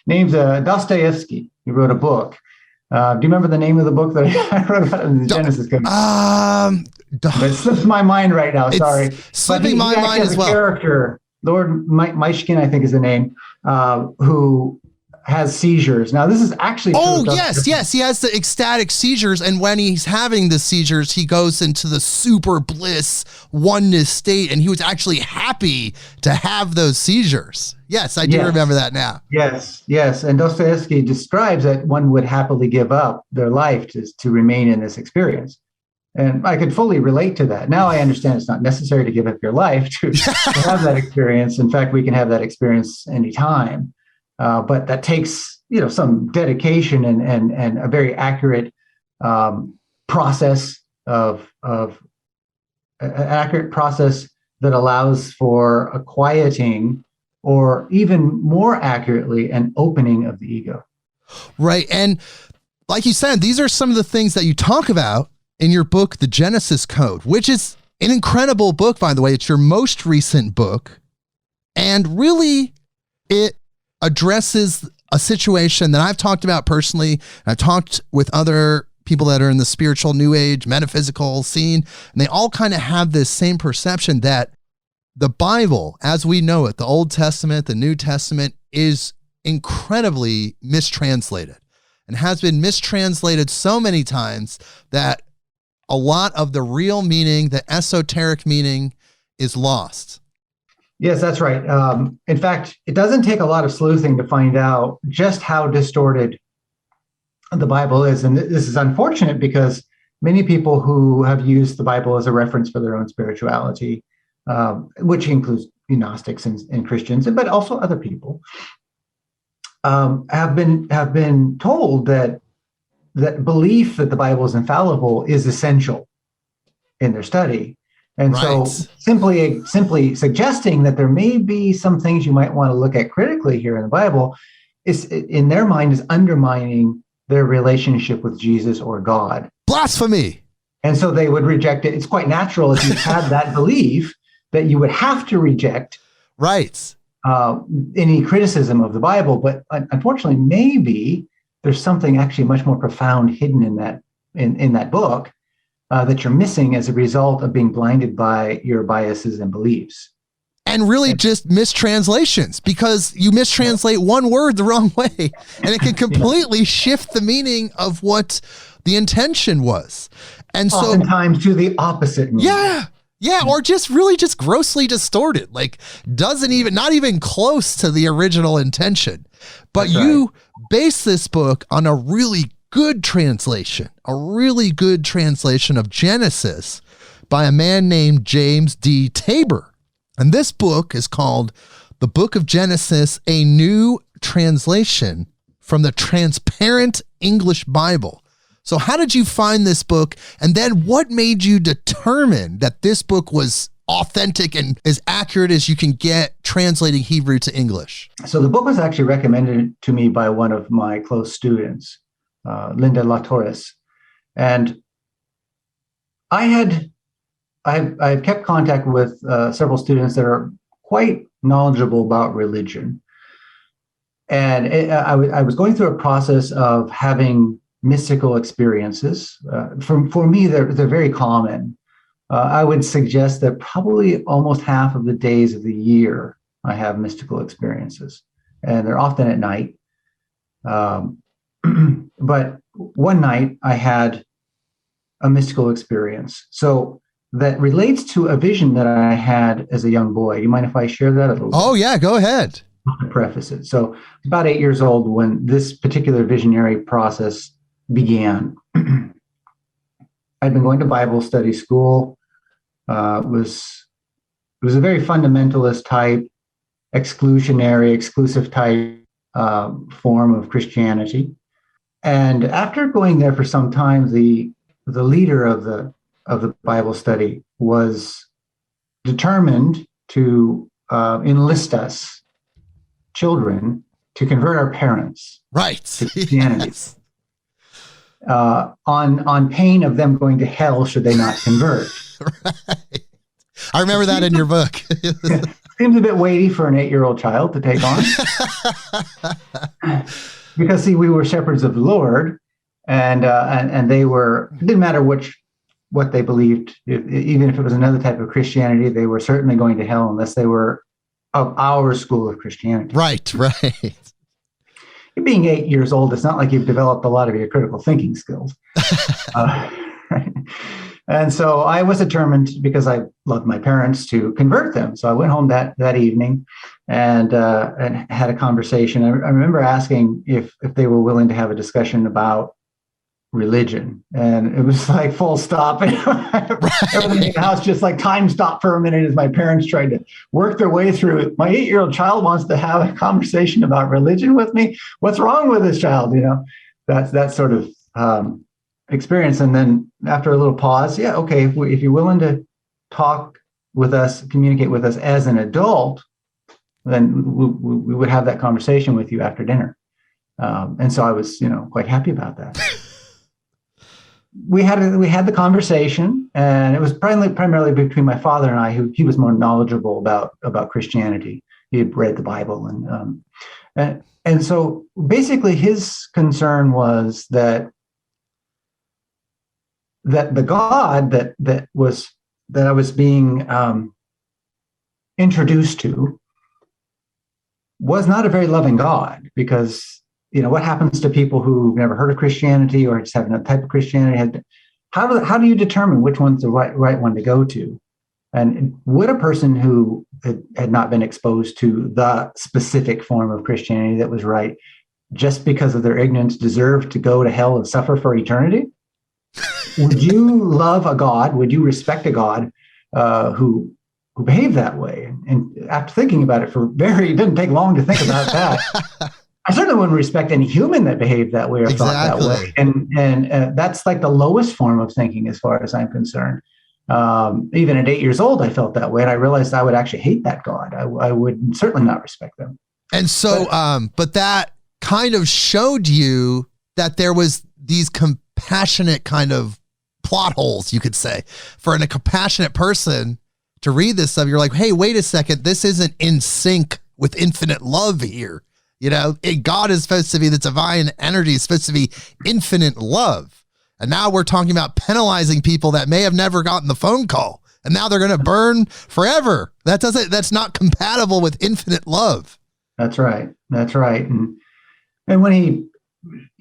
names Dostoevsky. He wrote a book. Do you remember the name of the book that I wrote about in the Genesis Code? It slips my mind right now. Sorry, slipping my mind as well. Character, Lord Mishkin, I think is the name, who has seizures. Now, this is actually true. Oh, yes. He has the ecstatic seizures. And when he's having the seizures, he goes into the super bliss oneness state. And he was actually happy to have those seizures. Yes, I do remember that now. Yes. And Dostoevsky describes that one would happily give up their life to remain in this experience. And I could fully relate to that. Now I understand it's not necessary to give up your life to have that experience. In fact, we can have that experience anytime. But that takes, some dedication and a very accurate process of an accurate process that allows for a quieting, or even more accurately, an opening of the ego. Right. And like you said, these are some of the things that you talk about in your book, The Genesis Code, which is an incredible book, by the way. It's your most recent book. And really, it addresses a situation that I've talked about personally, and I've talked with other people that are in the spiritual, new age, metaphysical scene, and they all kind of have this same perception that the Bible, as we know it, the Old Testament, the New Testament, is incredibly mistranslated and has been mistranslated so many times that a lot of the real meaning, the esoteric meaning, is lost. Yes, that's right. In fact, it doesn't take a lot of sleuthing to find out just how distorted the Bible is. And this is unfortunate because many people who have used the Bible as a reference for their own spirituality, which includes Gnostics and Christians, but also other people, have been told that belief that the Bible is infallible is essential in their study. And right. So simply suggesting that there may be some things you might want to look at critically here in the Bible is, in their mind, is undermining their relationship with Jesus or God. Blasphemy. And so they would reject it. It's quite natural if you had that belief that you would have to reject right. Any criticism of the Bible. But unfortunately, maybe there's something actually much more profound hidden in that book that you're missing as a result of being blinded by your biases and beliefs. And really just mistranslations, because you mistranslate one word the wrong way and it can completely shift the meaning of what the intention was. And so oftentimes to the opposite meaning. Yeah, or just really just grossly distorted, like not even close to the original intention. But that's you right. Base this book on a really good translation of Genesis by a man named James D. Tabor. And this book is called The Book of Genesis, a New Translation from the Transparent English Bible. So how did you find this book? And then what made you determine that this book was authentic and as accurate as you can get translating Hebrew to English? So the book was actually recommended to me by one of my close students, Linda Latorres. And I've kept contact with several students that are quite knowledgeable about religion. And I was going through a process of having mystical experiences. For me, they're very common. I would suggest that probably almost half of the days of the year I have mystical experiences, and they're often at night. But one night I had a mystical experience. So that relates to a vision that I had as a young boy. You mind if I share that a little bit? Oh, yeah, go ahead. I'll preface it. So about 8 years old when this particular visionary process began. I'd been going to Bible study school. It was a very fundamentalist type, exclusive type form of Christianity. And after going there for some time, the leader of the Bible study was determined to enlist us children to convert our parents right to Christianity. Yes. On pain of them going to hell should they not convert. Right. I remember that in your book. Seems a bit weighty for an 8-year-old child to take on. Because see, we were shepherds of the Lord, and they were. It didn't matter what they believed. Even if it was another type of Christianity, they were certainly going to hell unless they were of our school of Christianity. Right. Being 8 years old, it's not like you've developed a lot of your critical thinking skills. Right? And so I was determined, because I loved my parents, to convert them. So I went home that evening and had a conversation. I remember asking if they were willing to have a discussion about religion, and it was like full stop. Everything in the house just like time stopped for a minute as my parents tried to work their way through it. My 8-year-old child wants to have a conversation about religion with me. What's wrong with this child? That's that sort of experience. And then after a little pause, okay, if you're willing to talk with us, communicate with us as an adult, then we would have that conversation with you after dinner. And so I was, quite happy about that. We had the conversation, and it was primarily between my father and I, he was more knowledgeable about Christianity. He had read the Bible, And so basically his concern was that the God that I was being introduced to was not a very loving God, because what happens to people who've never heard of Christianity or just have another type of Christianity? How do you determine which one's the right one to go to? And would a person who had not been exposed to the specific form of Christianity that was right, just because of their ignorance, deserve to go to hell and suffer for eternity? Would you love a God? Would you respect a God who behaved that way? And after thinking about it it didn't take long to think about that. I certainly wouldn't respect any human that behaved that way or thought that way. And that's like the lowest form of thinking, as far as I'm concerned. Even at 8 years old, I felt that way, and I realized I would actually hate that God. I would certainly not respect them. And so, but that kind of showed you that there was these compassionate kind of plot holes, you could say, for a compassionate person to read this stuff. You're like, hey, wait a second, this isn't in sync with infinite love here. God is supposed to be, the divine energy is supposed to be infinite love. And now we're talking about penalizing people that may have never gotten the phone call, and now they're going to burn forever. That's not compatible with infinite love. That's right. That's right. And when he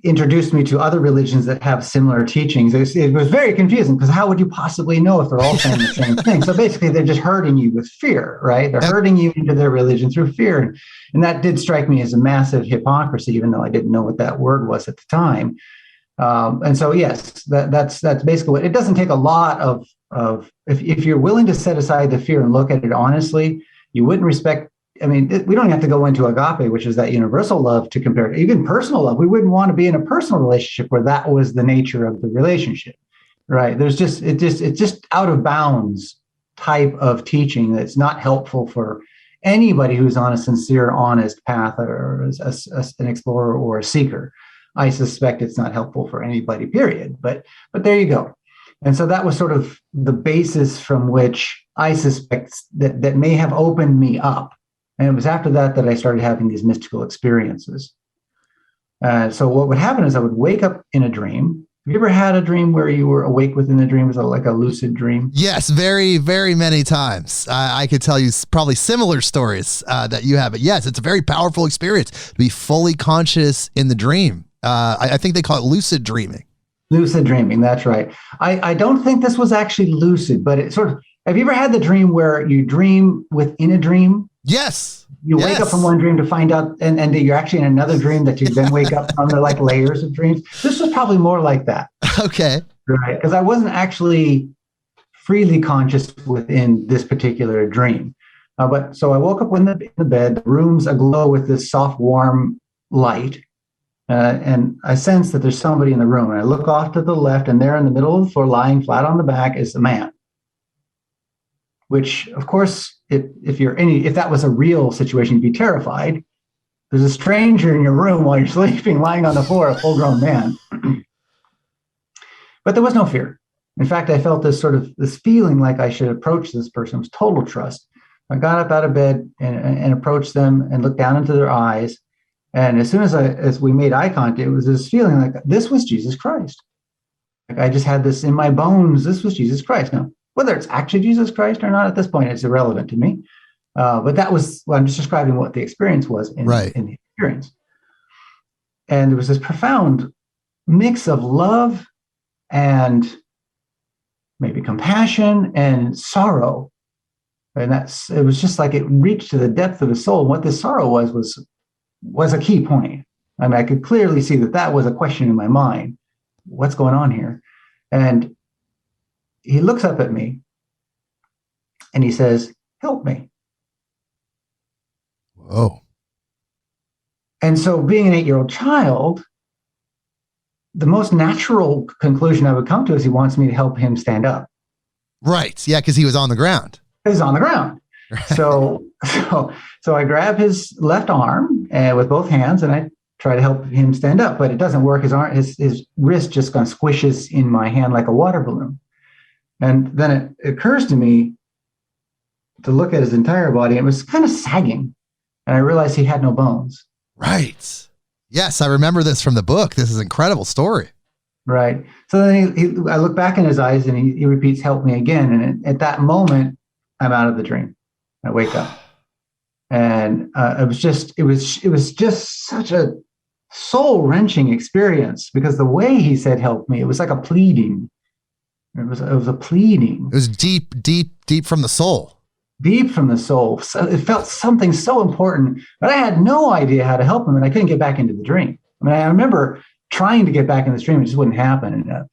introduced me to other religions that have similar teachings, it was very confusing, because how would you possibly know if they're all saying the same thing? So basically, they're just hurting you with fear, right? They're hurting you into their religion through fear. And that did strike me as a massive hypocrisy, even though I didn't know what that word was at the time. And so, yes, that's basically what it doesn't take a lot of if you're willing to set aside the fear and look at it honestly, you wouldn't respect. I mean, we don't have to go into agape, which is that universal love, to compare to even personal love. We wouldn't want to be in a personal relationship where that was the nature of the relationship, right? It's just out of bounds type of teaching that's not helpful for anybody who's on a sincere, honest path, or an explorer or a seeker. I suspect it's not helpful for anybody, period. But there you go. And so that was sort of the basis from which I suspect that may have opened me up. And it was after that I started having these mystical experiences. So what would happen is I would wake up in a dream. Have you ever had a dream where you were awake within the dream? Was it like a lucid dream? Yes, very, very many times. I could tell you probably similar stories that you have. But yes, it's a very powerful experience to be fully conscious in the dream. I think they call it lucid dreaming. Lucid dreaming, that's right. I don't think this was actually lucid, but it sort of, have you ever had the dream where you dream within a dream? Yes. You wake up from one dream to find out, and you're actually in another dream that you then wake up from. They're like layers of dreams. This was probably more like that. Okay. Right. Because I wasn't actually freely conscious within this particular dream. But so I woke up in the bed, the room's aglow with this soft, warm light. And I sense that there's somebody in the room. And I look off to the left, and there in the middle of the floor, lying flat on the back, is a man. Which, of course, if that was a real situation, you'd be terrified. There's a stranger in your room while you're sleeping, lying on the floor, a full-grown man. But there was no fear. In fact, I felt this feeling like I should approach this person. It was total trust. I got up out of bed and approached them and looked down into their eyes. And as soon as we made eye contact, it was this feeling like this was Jesus Christ. Like I just had this in my bones. This was Jesus Christ. Now, whether it's actually Jesus Christ or not at this point, it's irrelevant to me. But that was, I'm just describing what the experience was in the experience. And there was this profound mix of love and maybe compassion and sorrow. And it was just like it reached to the depth of his soul. And what this sorrow was a key point. I mean, I could clearly see that was a question in my mind. What's going on here? And he looks up at me and he says, "Help me." Whoa. And so being an 8-year-old child, the most natural conclusion I would come to is he wants me to help him stand up. Right. Yeah, because he was on the ground. He's on the ground. Right. So I grab his left arm with both hands and I try to help him stand up, but it doesn't work. His wrist just kind of squishes in my hand like a water balloon. And then it occurs to me to look at his entire body. It was kind of sagging. And I realized he had no bones. Right. Yes, I remember this from the book. This is an incredible story. Right. So then I look back in his eyes and he repeats, help me again. And at that moment, I'm out of the dream. I wake up. And it was just such a soul-wrenching experience, because the way he said help me, it was like a pleading. It was a pleading. It was deep, deep, deep from the soul. Deep from the soul. So it felt something so important, but I had no idea how to help him, and I couldn't get back into the dream. I mean, I remember trying to get back in the dream, it just wouldn't happen.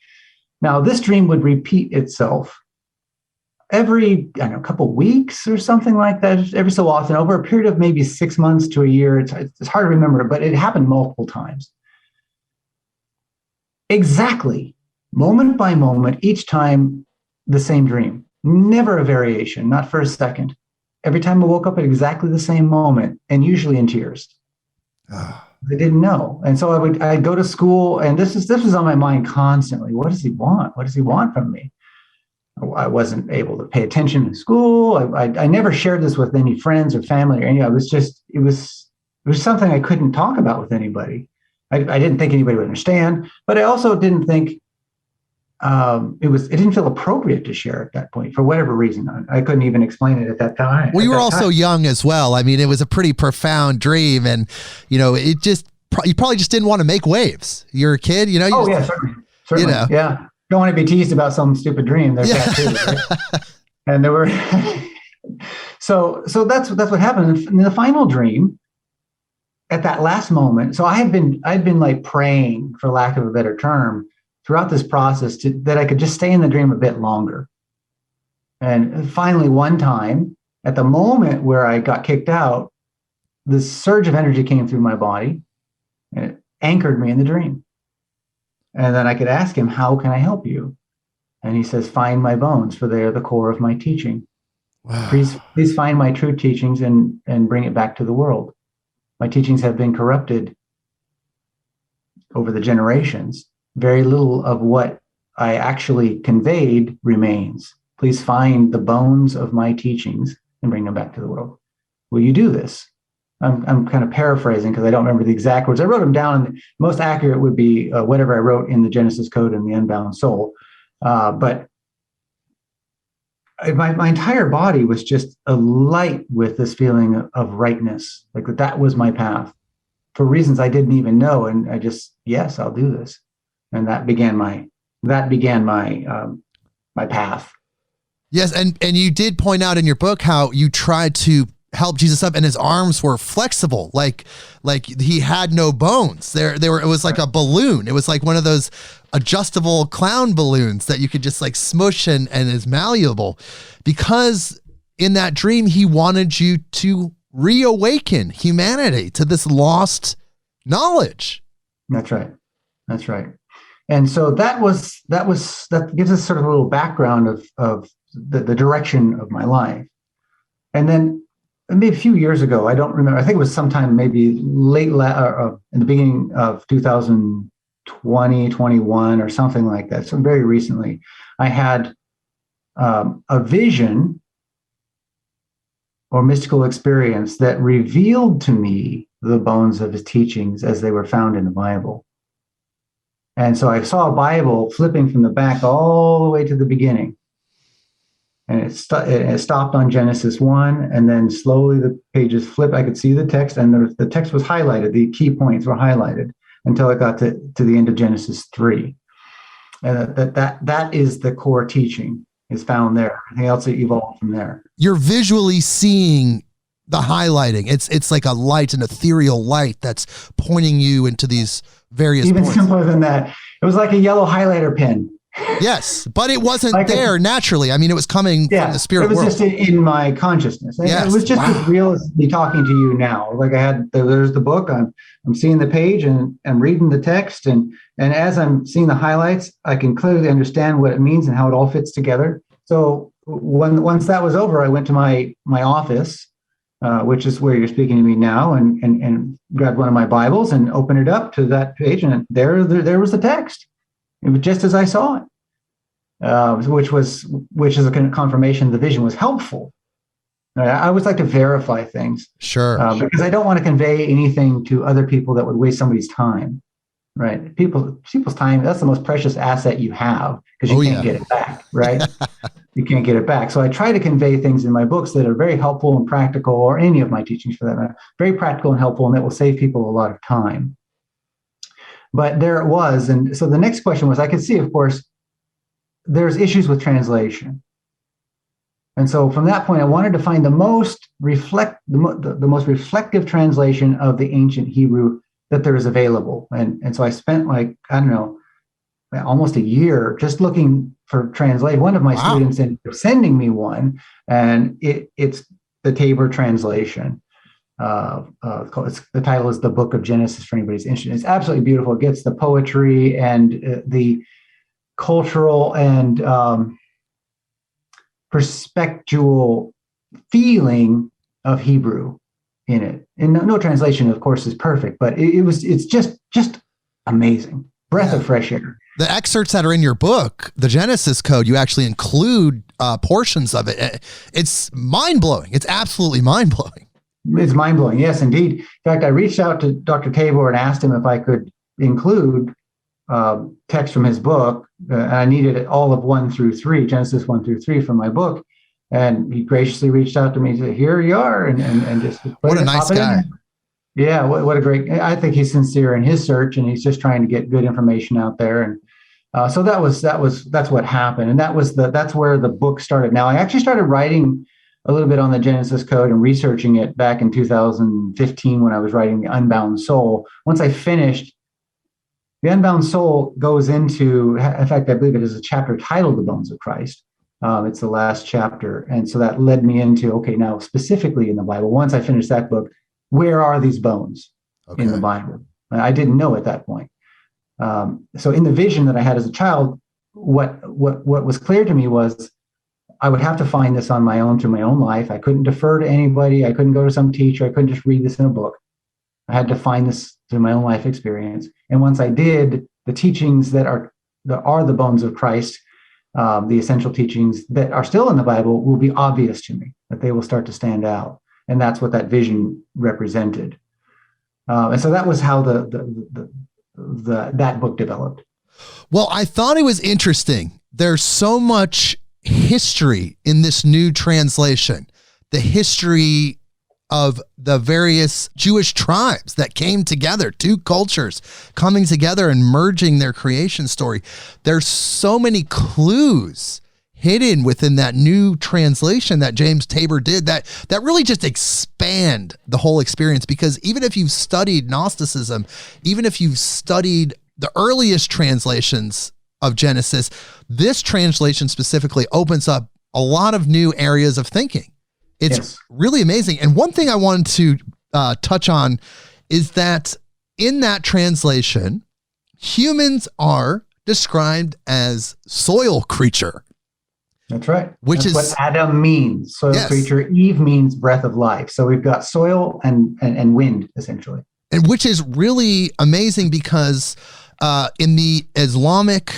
Now, this dream would repeat itself every, couple of weeks or something like that, every so often, over a period of maybe 6 months to a year. It's hard to remember, but it happened multiple times. Exactly, moment by moment, each time the same dream. Never a variation, not for a second. Every time I woke up at exactly the same moment, and usually in tears. I didn't know. And so I'd go to school, and this was on my mind constantly. What does he want? What does he want from me? I wasn't able to pay attention in school. I never shared this with any friends or family or any. It was something I couldn't talk about with anybody. I didn't think anybody would understand, but I also didn't think it didn't feel appropriate to share at that point for whatever reason. I couldn't even explain it at that time. Well, you were also young as well. I mean, it was a pretty profound dream, and you probably just didn't want to make waves. You're a kid, Yeah, certainly. Yeah. Don't want to be teased about some stupid dream. There's that too, right? And there were so that's what happened in the final dream. At that last moment, so I'd been like praying, for lack of a better term, throughout this process that I could just stay in the dream a bit longer. And finally, one time, at the moment where I got kicked out, this surge of energy came through my body and it anchored me in the dream. And then I could ask him, how can I help you? And he says, find my bones, for they are the core of my teaching. Wow. Please find my true teachings and bring it back to the world. My teachings have been corrupted over the generations. Very little of what I actually conveyed remains. Please find the bones of my teachings and bring them back to the world. Will you do this? I'm kind of paraphrasing because I don't remember the exact words. I wrote them down, and the most accurate would be whatever I wrote in the Genesis Code and the Unbound Soul. But my entire body was just alight with this feeling of rightness, like that was my path for reasons I didn't even know. And I just, yes, I'll do this. And that began my path. Yes, and you did point out in your book how you tried to help Jesus up, and his arms were flexible, like he had no bones. They were. It was like a balloon. It was like one of those adjustable clown balloons that you could just like smush and is malleable, because in that dream he wanted you to reawaken humanity to this lost knowledge. That's right. And so that gives us sort of a little background of the direction of my life. And then maybe a few years ago, I don't remember, I think it was sometime maybe late in the beginning of 2020, 21 or something like that. So very recently, I had a vision or mystical experience that revealed to me the bones of his teachings as they were found in the Bible. And so I saw a Bible flipping from the back all the way to the beginning. And it stopped on Genesis 1, and then slowly the pages flipped. I could see the text, and the text was highlighted. The key points were highlighted until I got to the end of Genesis 3. And that is the core teaching, is found there. Everything else evolved from there. You're visually seeing the highlighting. It's like a light, an ethereal light that's pointing you into these various Even points. Simpler than that. It was like a yellow highlighter pen. Yes, but it wasn't like there naturally. I mean, it was coming from the spirit world. It was just in my consciousness. Yes. It was just as real as me talking to you now. Like there's the book. I'm seeing the page and I'm reading the text. And as I'm seeing the highlights, I can clearly understand what it means and how it all fits together. So once that was over, I went to my office, which is where you're speaking to me now, and grabbed one of my Bibles and opened it up to that page. And there was the text. It was just as I saw it, which is a confirmation the vision was helpful. I always like to verify things. Sure. Because I don't want to convey anything to other people that would waste somebody's time. Right. People's time, that's the most precious asset you have, because you can't get it back. Right. You can't get it back. So I try to convey things in my books that are very helpful and practical, or any of my teachings for that matter, very practical and helpful, and that will save people a lot of time. But there it was. And so the next question was, I could see, of course, there's issues with translation. And so from that point, I wanted to find the most most reflective translation of the ancient Hebrew that there is available. And so I spent almost a year just looking for translation. One of my students ended up sending me one, and it's the Tabor translation. The title is The Book of Genesis, for anybody's interested. It's absolutely beautiful. It gets the poetry and the cultural and perspectual feeling of Hebrew in it. And no translation, of course, is perfect, but it's just amazing. Breath of fresh air. The excerpts that are in your book, the Genesis Code, you actually include portions of it. It's mind-blowing. It's absolutely mind-blowing. It's mind-blowing. Yes, indeed. In fact, I reached out to Dr. Tabor and asked him if I could include text from his book. I needed all of 1 through 3, Genesis 1 through 3 from my book. And he graciously reached out to me and said, here you are. And just what a nice guy. Yeah, what a great, I think he's sincere in his search, and he's just trying to get good information out there. And so that's what happened. And that's where the book started. Now, I actually started writing a little bit on the Genesis Code and researching it back in 2015 when I was writing The Unbound Soul. Once I finished, The Unbound Soul goes into, in fact, I believe it is a chapter titled The Bones of Christ. It's the last chapter. And so that led me into, okay, now specifically in the Bible, once I finished that book, where are these bones in the Bible? And I didn't know at that point. So in the vision that I had as a child, what was clear to me was I would have to find this on my own through my own life. I couldn't defer to anybody. I couldn't go to some teacher. I couldn't just read this in a book. I had to find this through my own life experience. And once I did, the teachings that are the bones of Christ, the essential teachings that are still in the Bible, will be obvious to me, that they will start to stand out. And that's what that vision represented. And so that was how that book developed. Well, I thought it was interesting. There's so much history in this new translation, the history of the various Jewish tribes that came together, 2 cultures coming together and merging their creation story. There's so many clues hidden within that new translation that James Tabor did that really just expand the whole experience. Because even if you've studied Gnosticism, even if you've studied the earliest translations of Genesis, this translation specifically opens up a lot of new areas of thinking. It's really amazing. And one thing I wanted to touch on is that in that translation, humans are described as soil creature. That's right. That's what Adam means, soil creature. Eve means breath of life. So we've got soil and wind, essentially. And which is really amazing because in the Islamic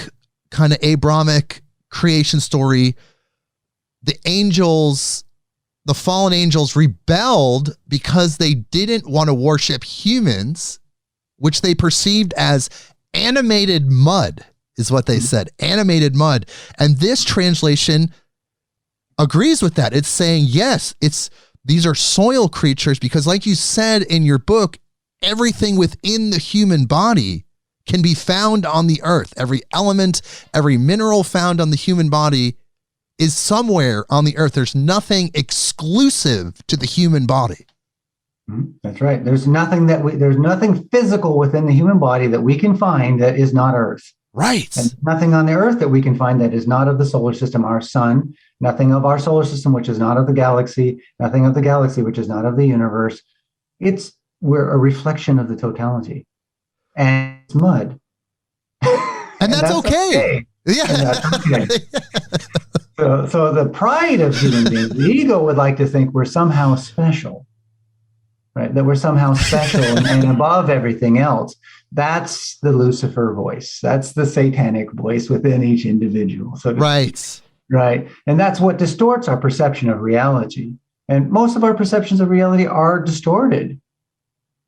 kind of Abrahamic creation story, the fallen angels rebelled because they didn't want to worship humans, which they perceived as animated mud, is what they said, animated mud. And this translation agrees with that. It's saying, yes, these are soil creatures because, like you said in your book, everything within the human body can be found on the earth. Every element, every mineral found on the human body is somewhere on the earth. There's nothing exclusive to the human body. That's right. There's nothing physical within the human body that we can find that is not earth. Right. And nothing on the earth that we can find that is not of the solar system, our sun, nothing of our solar system, which is not of the galaxy, nothing of the galaxy, which is not of the universe. We're a reflection of the totality. And it's mud. And that's okay. Yeah. And that's okay. So the pride of human beings, the ego would like to think we're somehow special, right? That we're somehow special and above everything else. That's the Lucifer voice. That's the satanic voice within each individual. So right. Right. And that's what distorts our perception of reality. And most of our perceptions of reality are distorted.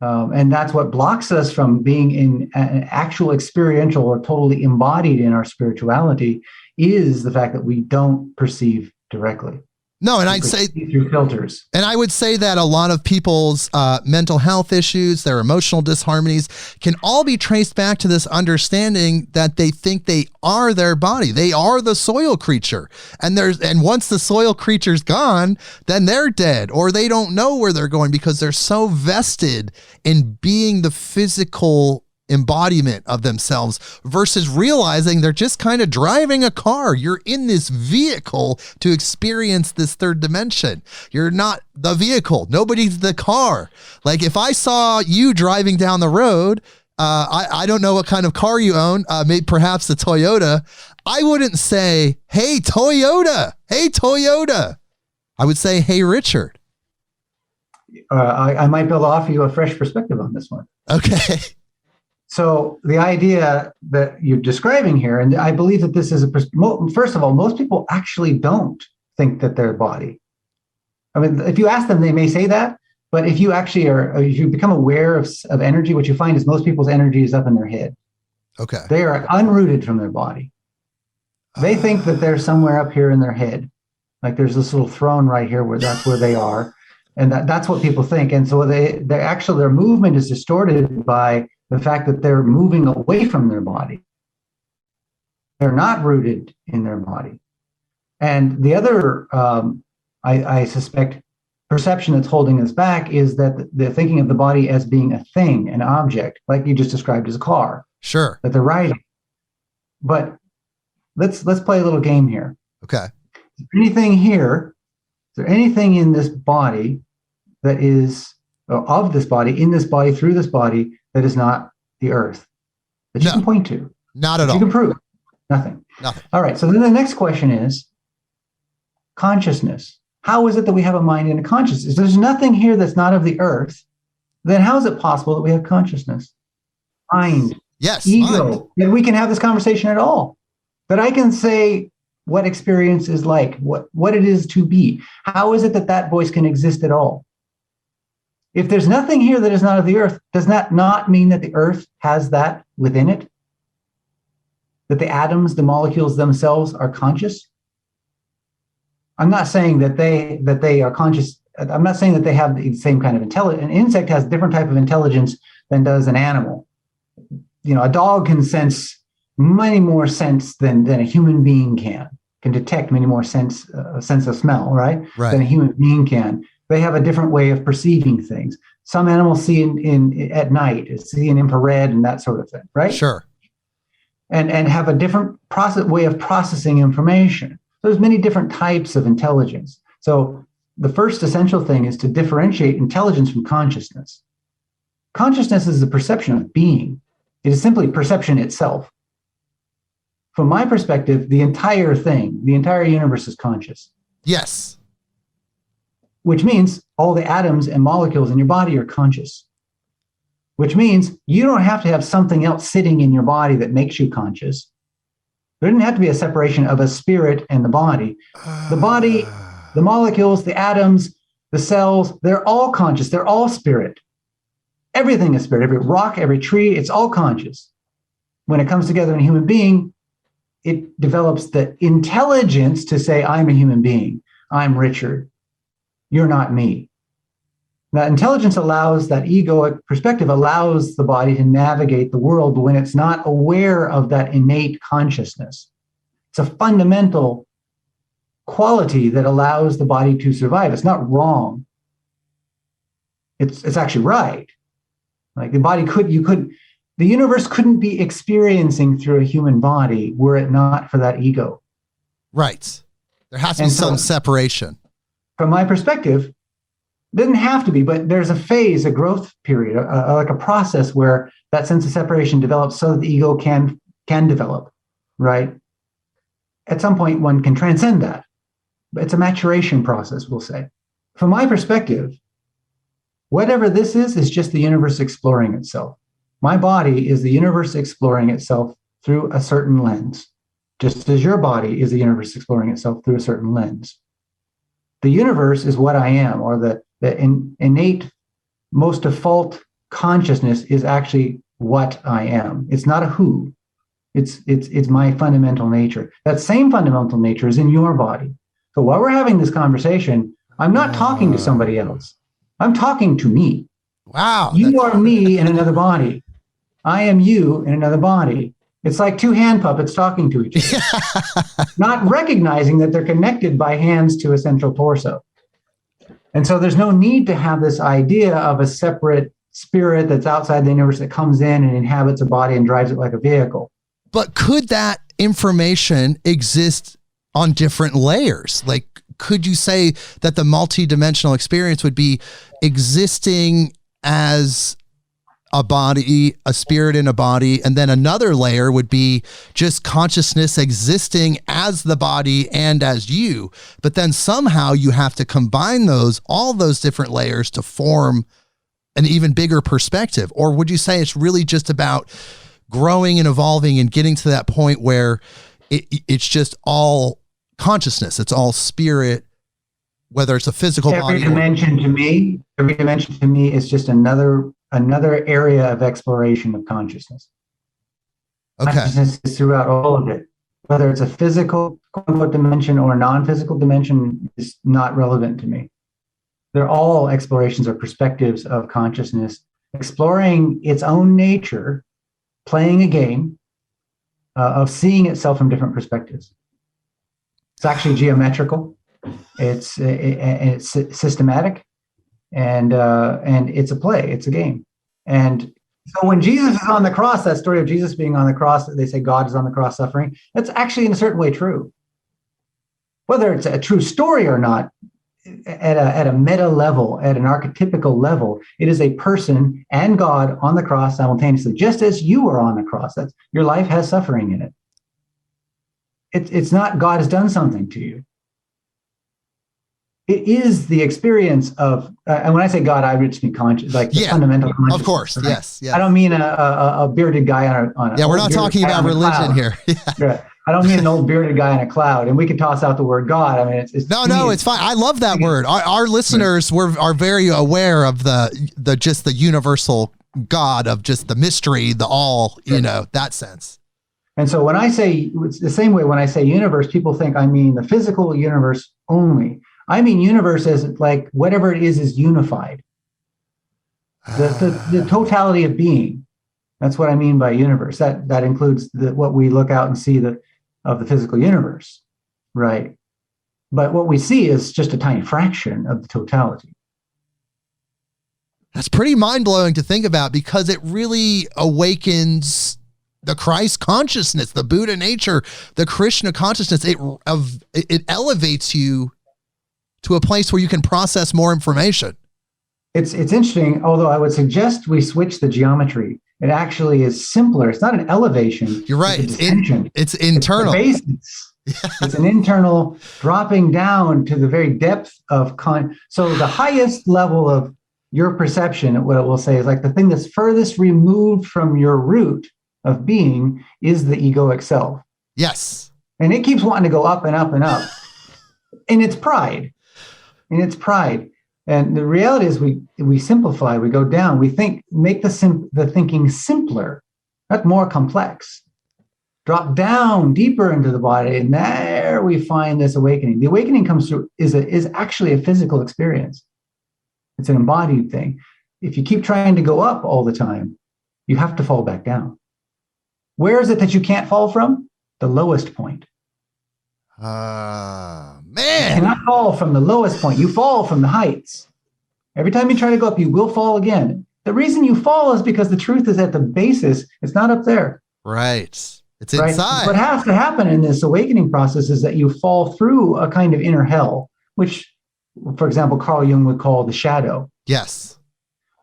And that's what blocks us from being in an actual experiential or totally embodied in our spirituality, is the fact that we don't perceive directly. No, and I'd say through filters. And I would say that a lot of people's mental health issues, their emotional disharmonies, can all be traced back to this understanding that they think they are their body. They are the soil creature. And once the soil creature's gone, then they're dead, or they don't know where they're going because they're so vested in being the physical embodiment of themselves versus realizing they're just kind of driving a car. You're in this vehicle to experience this third dimension. You're not the vehicle. Nobody's the car. Like if I saw you driving down the road, I don't know what kind of car you own, maybe perhaps a Toyota. I wouldn't say, hey, Toyota. Hey, Toyota. I would say, hey, Richard. I might be able to offer you a fresh perspective on this one. Okay. So the idea that you're describing here, and I believe that this is first of all, most people actually don't think that they're a body. I mean, if you ask them, they may say that, but if you actually if you become aware of energy, what you find is most people's energy is up in their head. Okay. They are unrooted from their body. They think that they're somewhere up here in their head. Like there's this little throne right here where that's where they are. And that's what people think. And so their movement is distorted by the fact that they're moving away from their body. They're not rooted in their body. And the other, I suspect, perception that's holding us back is that they're thinking of the body as being a thing, an object, like you just described as a car. Sure. That they're riding. But let's play a little game here. Okay. Is there anything in this body that is of this body, in this body, through this body, that is not the earth that you can point to? Not at all. You can prove nothing. All right. So then the next question is consciousness. How is it that we have a mind and a consciousness? If there's nothing here that's not of the earth, then how is it possible that we have consciousness? Mind. Yes. Ego. Mind. That we can have this conversation at all. That I can say what experience is like, what it is to be. How is it that voice can exist at all? If there's nothing here that is not of the earth, does that not mean that the earth has that within it? That the atoms, the molecules themselves are conscious? I'm not saying that they are conscious. I'm not saying that they have the same kind of intelligence. An insect has a different type of intelligence than does an animal. You know, a dog can sense many more sense than a human being can detect many more sense of smell, right? Than a human being can. They have a different way of perceiving things. Some animals see in at night, see in infrared and that sort of thing, right? Sure. And have a different way of processing information. So there's many different types of intelligence. So the first essential thing is to differentiate intelligence from consciousness. Consciousness is the perception of being. It is simply perception itself. From my perspective, the entire universe is conscious. Yes. Which means all the atoms and molecules in your body are conscious. Which means you don't have to have something else sitting in your body that makes you conscious. There didn't have to be a separation of a spirit and the body. The body, the molecules, the atoms, the cells, they're all conscious. They're all spirit. Everything is spirit. Every rock, every tree, it's all conscious. When it comes together in a human being, it develops the intelligence to say, I'm a human being. I'm Richard. You're not me. That intelligence allows, that egoic perspective allows the body to navigate the world when it's not aware of that innate consciousness. It's a fundamental quality that allows the body to survive. It's not wrong. It's actually right. Like the universe couldn't be experiencing through a human body were it not for that ego. Right. There has to be some separation. From my perspective, doesn't have to be, but there's a phase, a growth period, like a process where that sense of separation develops so that the ego can develop, right? At some point, one can transcend that. But it's a maturation process, we'll say. From my perspective, whatever this is just the universe exploring itself. My body is the universe exploring itself through a certain lens, just as your body is the universe exploring itself through a certain lens. The universe is what I am, or the innate, most default consciousness is actually what I am. It's not a who. It's my fundamental nature. That same fundamental nature is in your body. So while we're having this conversation, I'm not talking to somebody else. I'm talking to me. Wow. You are me in another body. I am you in another body. It's like two hand puppets talking to each other, not recognizing that they're connected by hands to a central torso. And so there's no need to have this idea of a separate spirit that's outside the universe that comes in and inhabits a body and drives it like a vehicle. But could that information exist on different layers? Like, could you say that the multidimensional experience would be existing as a body, a spirit in a body, and then another layer would be just consciousness existing as the body and as you, but then somehow you have to combine all those different layers to form an even bigger perspective? Or would you say it's really just about growing and evolving and getting to that point where it's just all consciousness, it's all spirit, whether it's a physical body? Every dimension to me is just another area of exploration of consciousness. Okay. Consciousness is throughout all of it. Whether it's a physical quote-unquote dimension or a non-physical dimension is not relevant to me. They're all explorations or perspectives of consciousness, exploring its own nature, playing a game of seeing itself from different perspectives. It's actually geometrical. It's systematic, and it's a play. It's a game. And so when Jesus is on the cross, that story of Jesus being on the cross, they say God is on the cross suffering. That's actually in a certain way true. Whether it's a true story or not, at a meta level, at an archetypical level, it is a person and God on the cross simultaneously, just as you are on the cross. That's your life has suffering in it. It's not God has done something to you. It is the experience of, and when I say God, I just mean conscious, like the fundamental consciousness. Of course, right? Yes. I don't mean a bearded guy on a we're not talking about religion here. Yeah. I don't mean an old bearded guy in a cloud, and we could toss out the word God. I mean, it's it's fine. I love that word. Our listeners are very aware of the universal God, of just the mystery, the all, that sense. And so when I say, it's the same way when I say universe, people think I mean the physical universe only. I mean universe as like whatever it is unified. The totality of being. That's what I mean by universe. That includes what we look out and see of the physical universe, right? But what we see is just a tiny fraction of the totality. That's pretty mind-blowing to think about, because it really awakens the Christ consciousness, the Buddha nature, the Krishna consciousness. It elevates you to a place where you can process more information. It's interesting, although I would suggest we switch the geometry. It actually is simpler. It's not an elevation. You're right. It's internal. It's the basis. It's an internal dropping down to the very depth of so the highest level of your perception, what it will say, is like the thing that's furthest removed from your root of being is the egoic self. Yes. And it keeps wanting to go up and up and up. In its pride. And the reality is we simplify, we go down, we make the thinking simpler, not more complex. Drop down deeper into the body, and there we find this awakening. The awakening comes through is actually a physical experience. It's an embodied thing. If you keep trying to go up all the time, you have to fall back down. Where is it that you can't fall from? The lowest point. Man. You cannot fall from the lowest point. You fall from the heights. Every time you try to go up, you will fall again. The reason you fall is because the truth is at the basis. It's not up there. Right. It's inside. What has to happen in this awakening process is that you fall through a kind of inner hell, which, for example, Carl Jung would call the shadow. Yes.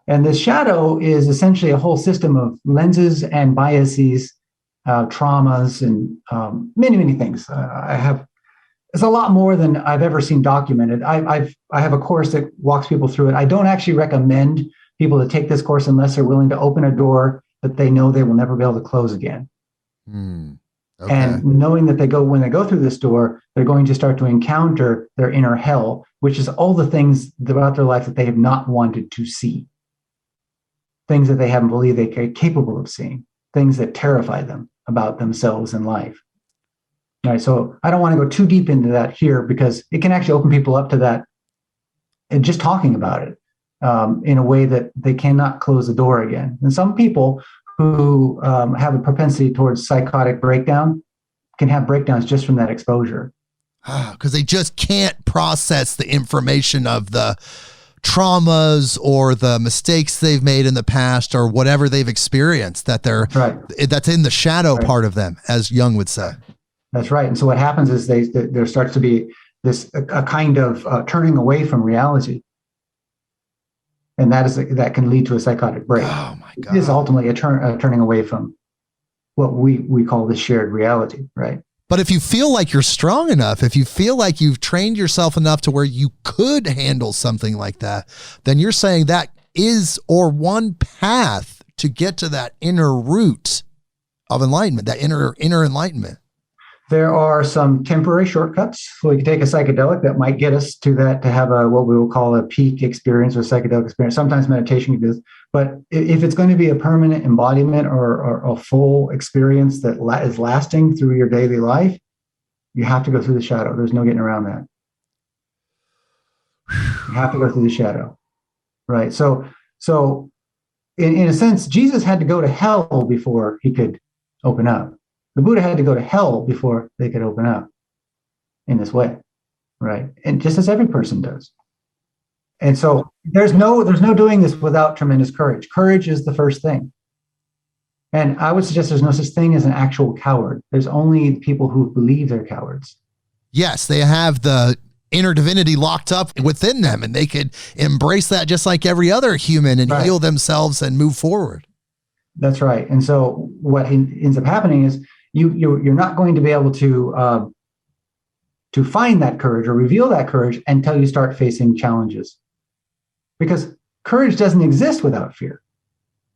And this shadow is essentially a whole system of lenses and biases, traumas, and many, many things. It's a lot more than I've ever seen documented. I have a course that walks people through it. I don't actually recommend people to take this course unless they're willing to open a door that they know they will never be able to close again. Okay. And knowing that when they go through this door, they're going to start to encounter their inner hell, which is all the things about their life that they have not wanted to see, things that they haven't believed they're capable of seeing, things that terrify them about themselves and life. All right. So I don't want to go too deep into that here because it can actually open people up to that and just talking about it in a way that they cannot close the door again. And some people who have a propensity towards psychotic breakdown can have breakdowns just from that exposure. Because they just can't process the information of the traumas or the mistakes they've made in the past or whatever they've experienced that's in the shadow part of them, as Jung would say. That's right. And so what happens is there starts to be a kind of turning away from reality. And that can lead to a psychotic break. Oh my God. It is ultimately a turning away from what we call the shared reality, right? But if you feel like you're strong enough, if you feel like you've trained yourself enough to where you could handle something like that, then you're saying that is one path to get to that inner root of enlightenment, that inner enlightenment. There are some temporary shortcuts. So we can take a psychedelic that might get us to that, to have what we will call a peak experience or psychedelic experience. Sometimes meditation can do this. But if it's going to be a permanent embodiment or a full experience that is lasting through your daily life, you have to go through the shadow. There's no getting around that. You have to go through the shadow, right? So in a sense, Jesus had to go to hell before he could open up. The Buddha had to go to hell before they could open up in this way, right? And just as every person does. And so there's no doing this without tremendous courage. Courage is the first thing. And I would suggest there's no such thing as an actual coward. There's only people who believe they're cowards. Yes, they have the inner divinity locked up within them, and they could embrace that just like every other human and heal themselves and move forward. That's right. And so what ends up happening is you're not going to be able to find that courage or reveal that courage until you start facing challenges, because courage doesn't exist without fear.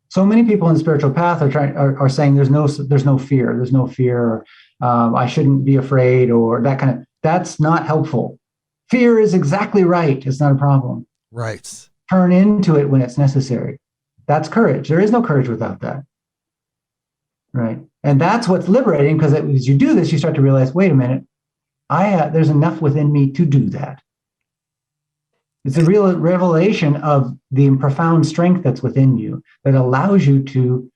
So many people in the spiritual path are saying there's no fear. I shouldn't be afraid, or that kind of. That's not helpful. Fear is exactly right. It's not a problem. Right. Turn into it when it's necessary. That's courage. There is no courage without that. Right. And that's what's liberating, because as you do this, you start to realize, wait a minute, there's enough within me to do that. It's a real revelation of the profound strength that's within you that allows you to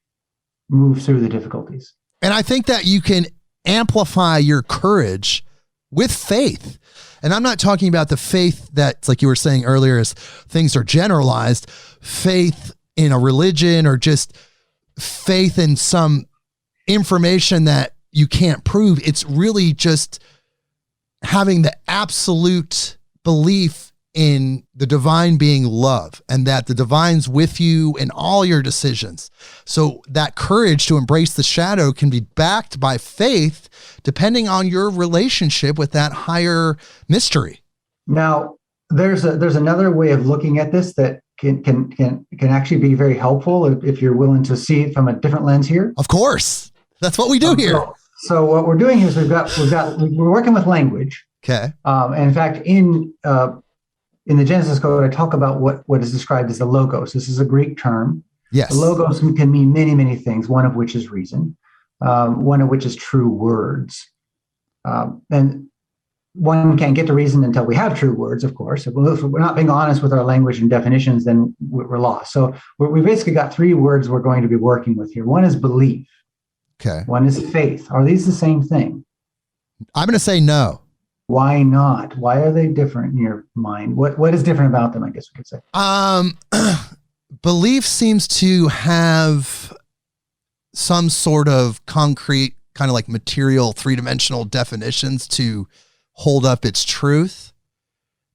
move through the difficulties. And I think that you can amplify your courage with faith. And I'm not talking about the faith that's, like you were saying earlier, as things are generalized, faith in a religion or just faith in some information that you can't prove. It's really just having the absolute belief in the divine being love, and that the divine's with you in all your decisions. So that courage to embrace the shadow can be backed by faith, depending on your relationship with that higher mystery. Now, there's another way of looking at this that can actually be very helpful if you're willing to see it from a different lens here. Of course. That's what we do here. So what we're doing is we're working with language. Okay. And in fact, in the Genesis Code, I talk about what is described as the logos. This is a Greek term. Yes. The logos can mean many, many things, one of which is reason, one of which is true words. And one can't get to reason until we have true words, of course. If we're not being honest with our language and definitions, then we're lost. So we basically got three words we're going to be working with here. One is belief. Okay. One is faith. Are these the same thing? I'm going to say no. Why not? Why are they different in your mind? What is different about them, I guess we could say? Belief seems to have some sort of concrete, kind of like material, three-dimensional definitions to hold up its truth.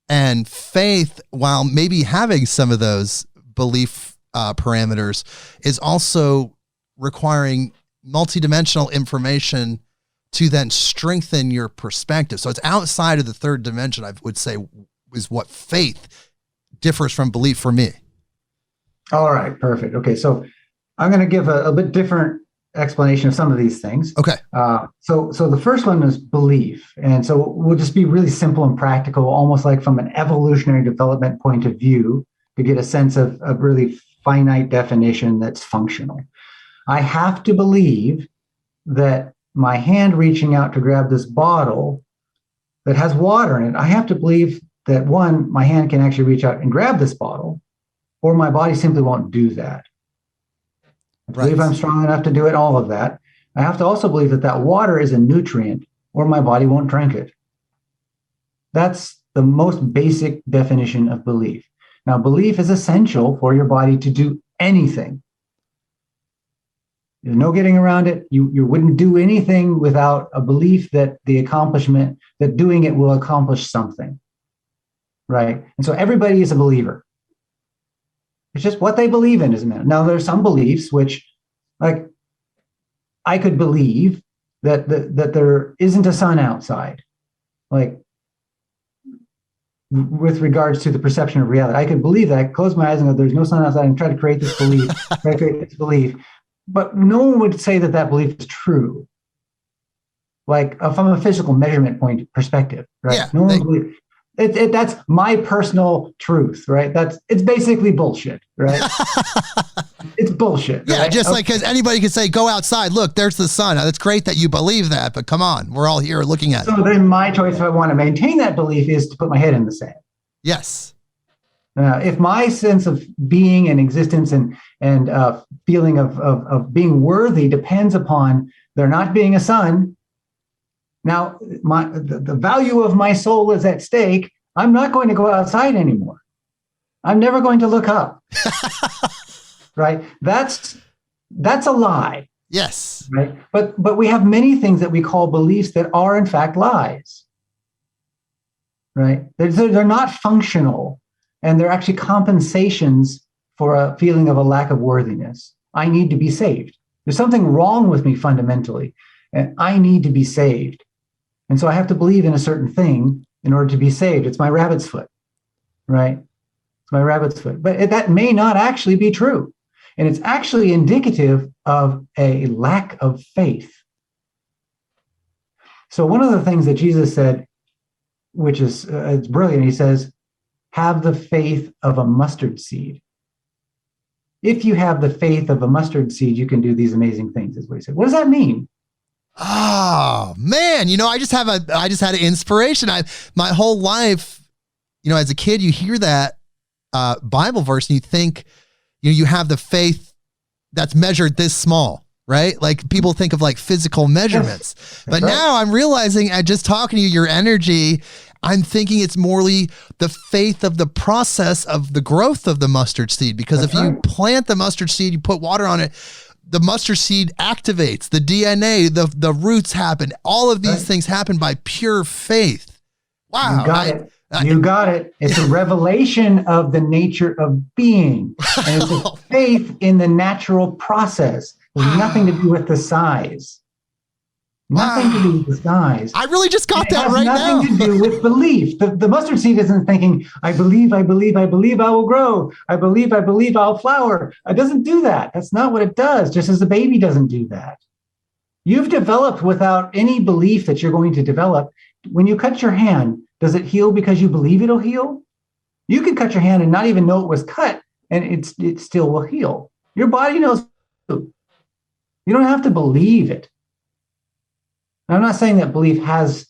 And faith, while maybe having some of those belief parameters, is also requiring multidimensional information to then strengthen your perspective. So it's outside of the third dimension, I would say, is what faith differs from belief for me. All right, perfect. Okay, so I'm going to give a bit different explanation of some of these things. Okay. So the first one is belief. And so we'll just be really simple and practical, almost like from an evolutionary development point of view, to get a sense of really finite definition that's functional. I have to believe that my hand reaching out to grab this bottle that has water in it, I have to believe that, one, my hand can actually reach out and grab this bottle, or my body simply won't do that. I believe I'm strong enough to do it, all of that. I have to also believe that that water is a nutrient, or my body won't drink it. That's the most basic definition of belief. Now, belief is essential for your body to do anything. There's no getting around it. You wouldn't do anything without a belief that that doing it will accomplish something, right? And so everybody is a believer. It's just what they believe in, isn't it? Now, there's some beliefs which, like, I could believe that there isn't a sun outside, like, with regards to the perception of reality. I could believe that. I close my eyes and go, there's no sun outside, and try to create this belief. But no one would say that that belief is true. Like, from a physical measurement point perspective, right? Yeah, no one believes it. That's my personal truth, right? It's basically bullshit, right? It's bullshit. Yeah, right? just like, because anybody can say, go outside, look, there's the sun. Now, that's great that you believe that, but come on, we're all here looking at it. So then my choice, if I want to maintain that belief, is to put my head in the sand. Yes. If my sense of being and existence and feeling of being worthy depends upon there not being a sun, now the value of my soul is at stake. I'm not going to go outside anymore. I'm never going to look up. Right? That's a lie. Yes. Right? But we have many things that we call beliefs that are in fact lies. Right? They're not functional. And they're actually compensations for a feeling of a lack of worthiness. I need to be saved. There's something wrong with me fundamentally, and I need to be saved. And so I have to believe in a certain thing in order to be saved. It's my rabbit's foot, right? It's my rabbit's foot. But that may not actually be true. And it's actually indicative of a lack of faith. So one of the things that Jesus said, which is it's brilliant, he says, have the faith of a mustard seed. If you have the faith of a mustard seed, you can do these amazing things, is what he said. What does that mean? Oh, man. I just had an inspiration. My whole life, as a kid, you hear that Bible verse and you think, you have the faith that's measured this small, right? Like, people think of like physical measurements, but right. Now I'm realizing, just talking to you, your energy, I'm thinking it's morely the faith of the process of the growth of the mustard seed. Because if you plant the mustard seed, you put water on it, the mustard seed activates the DNA, the roots happen. All of these things happen by pure faith. Wow. You got it. It's a revelation of the nature of being. And it's a faith in the natural process. There's nothing to do with the size. Nothing to do with the size. I really just got that right now. Nothing to do with belief. The mustard seed isn't thinking, I believe I will grow. I believe I'll flower. It doesn't do that. That's not what it does, just as a baby doesn't do that. You've developed without any belief that you're going to develop. When you cut your hand, does it heal because you believe it'll heal? You can cut your hand and not even know it was cut, and it still will heal. Your body knows. You don't have to believe it. I'm not saying that belief has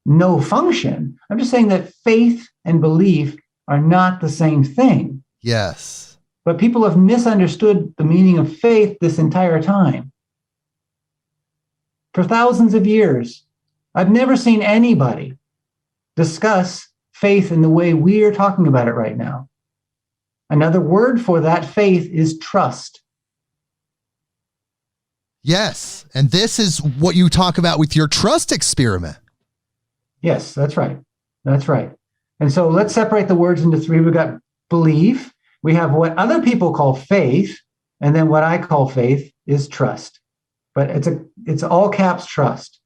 no function. I'm just saying that faith and belief are not the same thing. Yes. But people have misunderstood the meaning of faith this entire time. For thousands of years, I've never seen anybody discuss faith in the way we are talking about it right now. Another word for that faith is trust. Yes. And this is what you talk about with your trust experiment. Yes, that's right. That's right. And so let's separate the words into three. We've got belief. We have what other people call faith. And then what I call faith is trust. But it's all caps trust.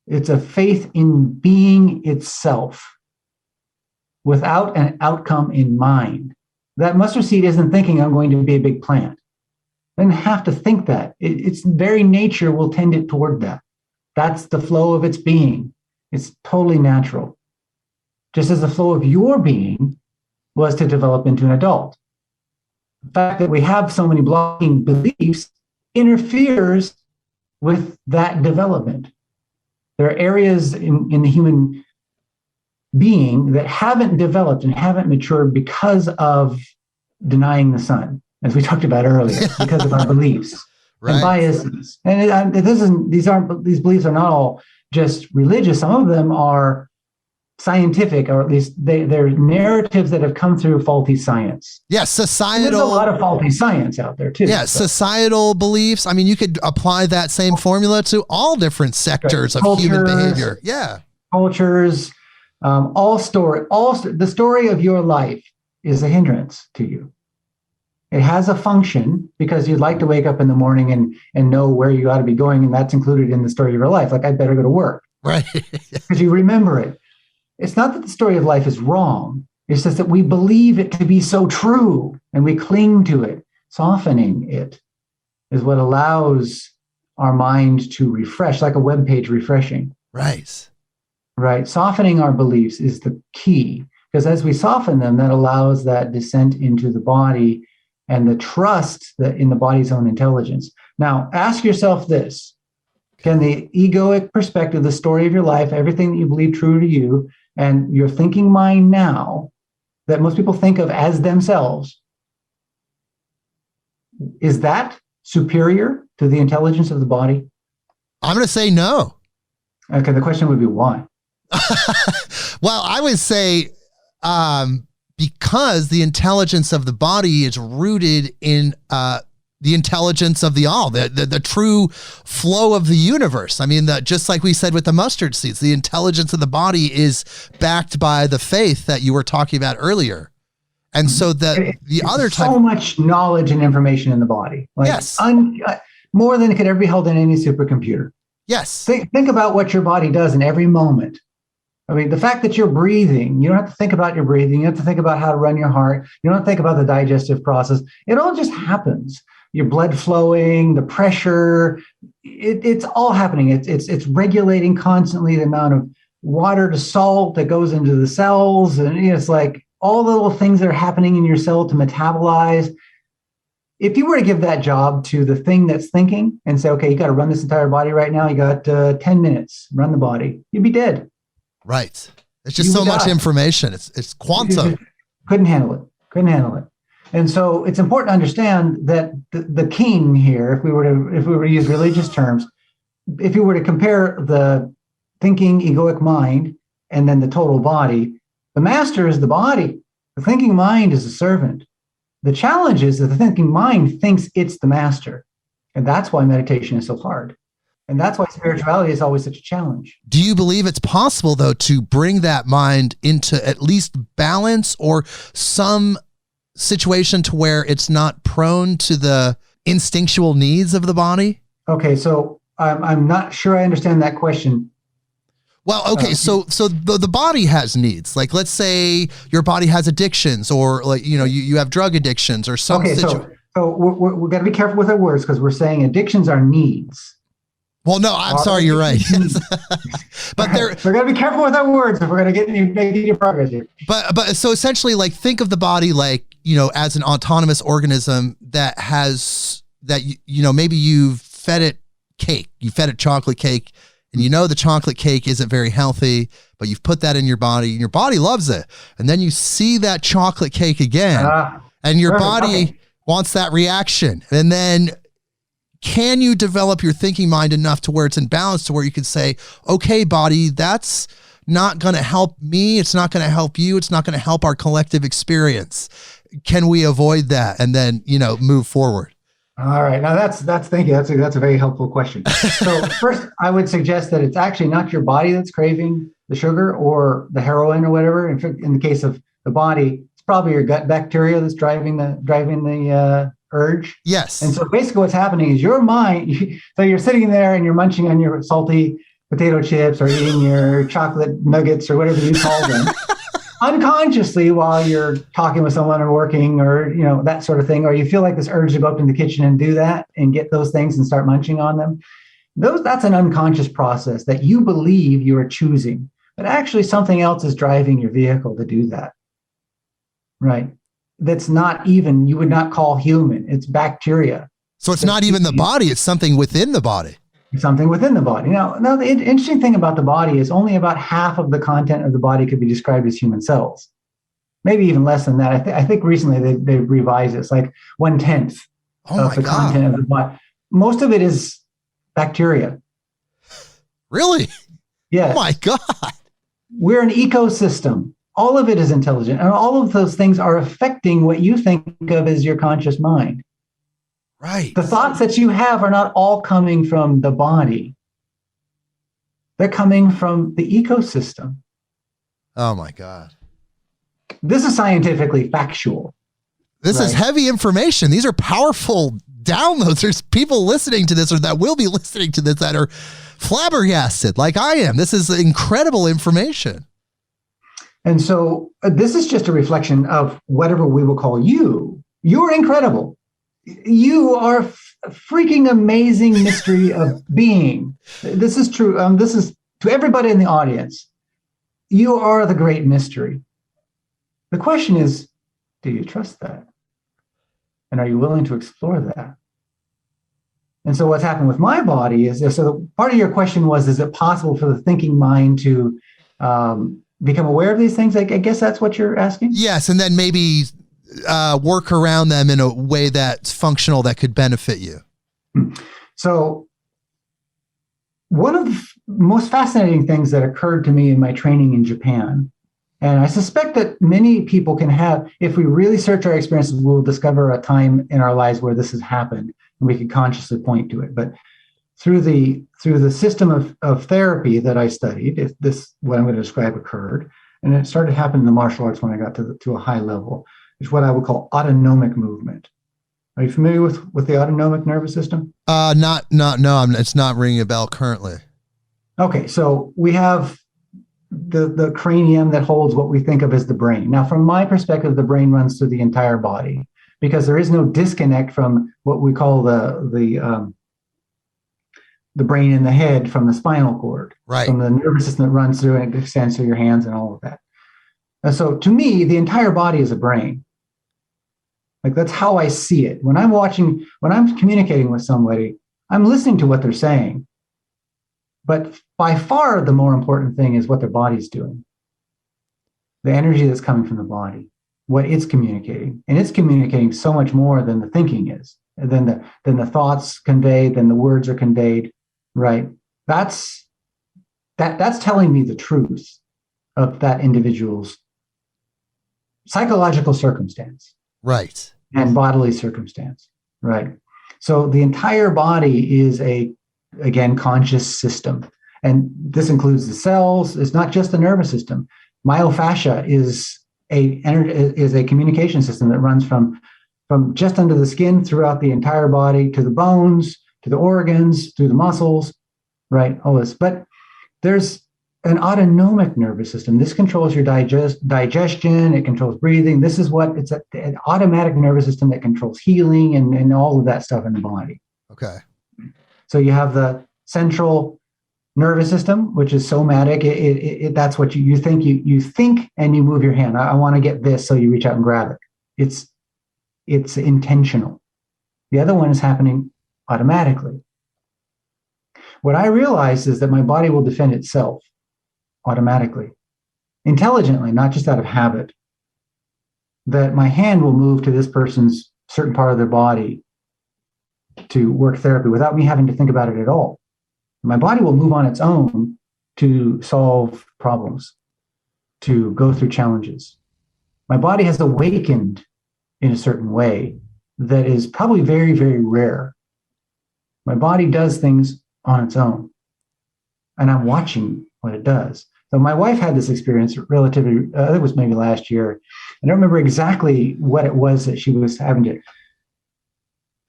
It's a faith in being itself without an outcome in mind. That mustard seed isn't thinking I'm going to be a big plant. It doesn't have to think that. Its very nature will tend it toward that. That's the flow of its being. It's totally natural. Just as the flow of your being was to develop into an adult. The fact that we have so many blocking beliefs interferes with that development. There are areas in the human being that haven't developed and haven't matured because of denying the sun, as we talked about earlier, because of our beliefs and biases. And these beliefs are not all just religious. Some of them are scientific, or at least they're narratives that have come through faulty science. Yes, societal. And there's a lot of faulty science out there too. Yeah, societal beliefs. I mean, you could apply that same formula to all different sectors of human behavior. Yeah, cultures, the story of your life is a hindrance to you. It has a function because you'd like to wake up in the morning and know where you ought to be going, and that's included in the story of your life. Like, I'd better go to work, right? Because you remember it. It's not that the story of life is wrong. It's just that we believe it to be so true and we cling to it. Softening it is what allows our mind to refresh, like a web page refreshing. Right. Right. Softening our beliefs is the key, because as we soften them, that allows that descent into the body and the trust that in the body's own intelligence. Now, ask yourself this. Can the egoic perspective, the story of your life, everything that you believe true to you, and your thinking mind now, that most people think of as themselves, is that superior to the intelligence of the body? I'm going to say no. Okay, the question would be why? Well, I would say because the intelligence of the body is rooted in the intelligence of the all, the true flow of the universe. I mean, just like we said with the mustard seeds, the intelligence of the body is backed by the faith that you were talking about earlier. And so the other type, so much knowledge and information in the body, like yes, more than could ever be held in any supercomputer. Yes. Think about what your body does in every moment. I mean, the fact that you're breathing, you don't have to think about your breathing. You don't have to think about how to run your heart. You don't have to think about the digestive process. It all just happens. Your blood flowing, the pressure, it's all happening. It's regulating constantly the amount of water to salt that goes into the cells. And it's like all the little things that are happening in your cell to metabolize. If you were to give that job to the thing that's thinking and say, okay, you got to run this entire body right now. You got 10 minutes, run the body. You'd be dead. Right. It's just so much information. It's quantum. Couldn't handle it. And so it's important to understand that the king here, if we were to use religious terms, if you were to compare the thinking egoic mind and then the total body, the master is the body. The thinking mind is a servant. The challenge is that the thinking mind thinks it's the master. And that's why meditation is so hard. And that's why spirituality is always such a challenge. Do you believe it's possible, though, to bring that mind into at least balance or some situation to where it's not prone to the instinctual needs of the body? Okay, so I'm not sure I understand that question. Well, okay, so the body has needs. Like, let's say your body has addictions, or like, you have drug addictions or something. Okay, so we're got to be careful with our words, because we're saying addictions are needs. Well, no, I'm sorry, you're right. But we're going to be careful with our words if we're going to make any progress here. But so essentially, like, think of the body like, as an autonomous organism that has maybe you've fed it cake, you fed it chocolate cake, and the chocolate cake isn't very healthy, but you've put that in your body and your body loves it. And then you see that chocolate cake again and your body wants that reaction. And then can you develop your thinking mind enough to where it's in balance, to where you can say, okay, body, that's not going to help me. It's not going to help you. It's not going to help our collective experience. Can we avoid that and then, move forward? All right. Now thank you. That's a very helpful question. So first, I would suggest that it's actually not your body that's craving the sugar or the heroin or whatever. In the case of the body, it's probably your gut bacteria that's driving the urge. Yes. And so basically what's happening is your mind, so you're sitting there and you're munching on your salty potato chips or eating your chocolate nuggets or whatever you call them. unconsciously while you're talking with someone or working or, that sort of thing, or you feel like this urge to go up in the kitchen and do that and get those things and start munching on them. That's an unconscious process that you believe you are choosing, but actually something else is driving your vehicle to do that. Right. That's not even, you would not call human. It's bacteria. So it's not even the body. It's something within the body. Something within the body. Now, the interesting thing about the body is only about half of the content of the body could be described as human cells. Maybe even less than that. I think recently they revised it. It's like 1/10 of the content of the body. Most of it is bacteria. Really? Yeah. Oh my God. We're an ecosystem. All of it is intelligent. And all of those things are affecting what you think of as your conscious mind. Right. The thoughts that you have are not all coming from the body. They're coming from the ecosystem. Oh my God. This is scientifically factual. This is heavy information. These are powerful downloads. There's people listening to this or that will be listening to this that are flabbergasted like I am. This is incredible information. And so this is just a reflection of whatever we will call you. You're incredible. You are a freaking amazing mystery of being. This is true. This is to everybody in the audience. You are the great mystery. The question is, do you trust that? And are you willing to explore that? And so what's happened with my body is, so part of your question was, is it possible for the thinking mind to become aware of these things? I guess that's what you're asking? Yes, and then maybe work around them in a way that's functional that could benefit you. So one of the most fascinating things that occurred to me in my training in Japan, and I suspect that many people can have, if we really search our experiences, we'll discover a time in our lives where this has happened and we can consciously point to it. But through the system of therapy that I studied, if this, what I'm going to describe, occurred, and it started happening in the martial arts when I got to a high level, is what I would call autonomic movement. Are you familiar with the autonomic nervous system? No, it's not ringing a bell currently. Okay, so we have the cranium that holds what we think of as the brain. Now, from my perspective, the brain runs through the entire body because there is no disconnect from what we call the brain in the head from the spinal cord, right? From the nervous system that runs through and it extends through your hands and all of that. And so to me, the entire body is a brain. Like that's how I see it. When I'm communicating with somebody, I'm listening to what they're saying. But by far, the more important thing is what their body's doing. The energy that's coming from the body, what it's communicating. And it's communicating so much more than the thinking is, than the thoughts conveyed, than the words are conveyed, right? That's telling me the truth of that individual's psychological circumstance. Right. And bodily circumstance, right? So the entire body is again, conscious system. And this includes the cells. It's not just the nervous system. Myofascia is a communication system that runs from just under the skin throughout the entire body to the bones, to the organs, through the muscles, right? All this. But there's an autonomic nervous system. This controls your digestion. It controls breathing. This is it's an automatic nervous system that controls healing and all of that stuff in the body. Okay. So you have the central nervous system, which is somatic. That's what you think. You think and you move your hand. I want to get this, so you reach out and grab it. It's intentional. The other one is happening automatically. What I realized is that my body will defend itself automatically, intelligently, not just out of habit. That my hand will move to this person's certain part of their body to work therapy without me having to think about it at all. My body will move on its own to solve problems, to go through challenges. My body has awakened in a certain way that is probably very, very rare. My body does things on its own, and I'm watching what it does. So my wife had this experience relatively, I think it was maybe last year. I don't remember exactly what it was that she was having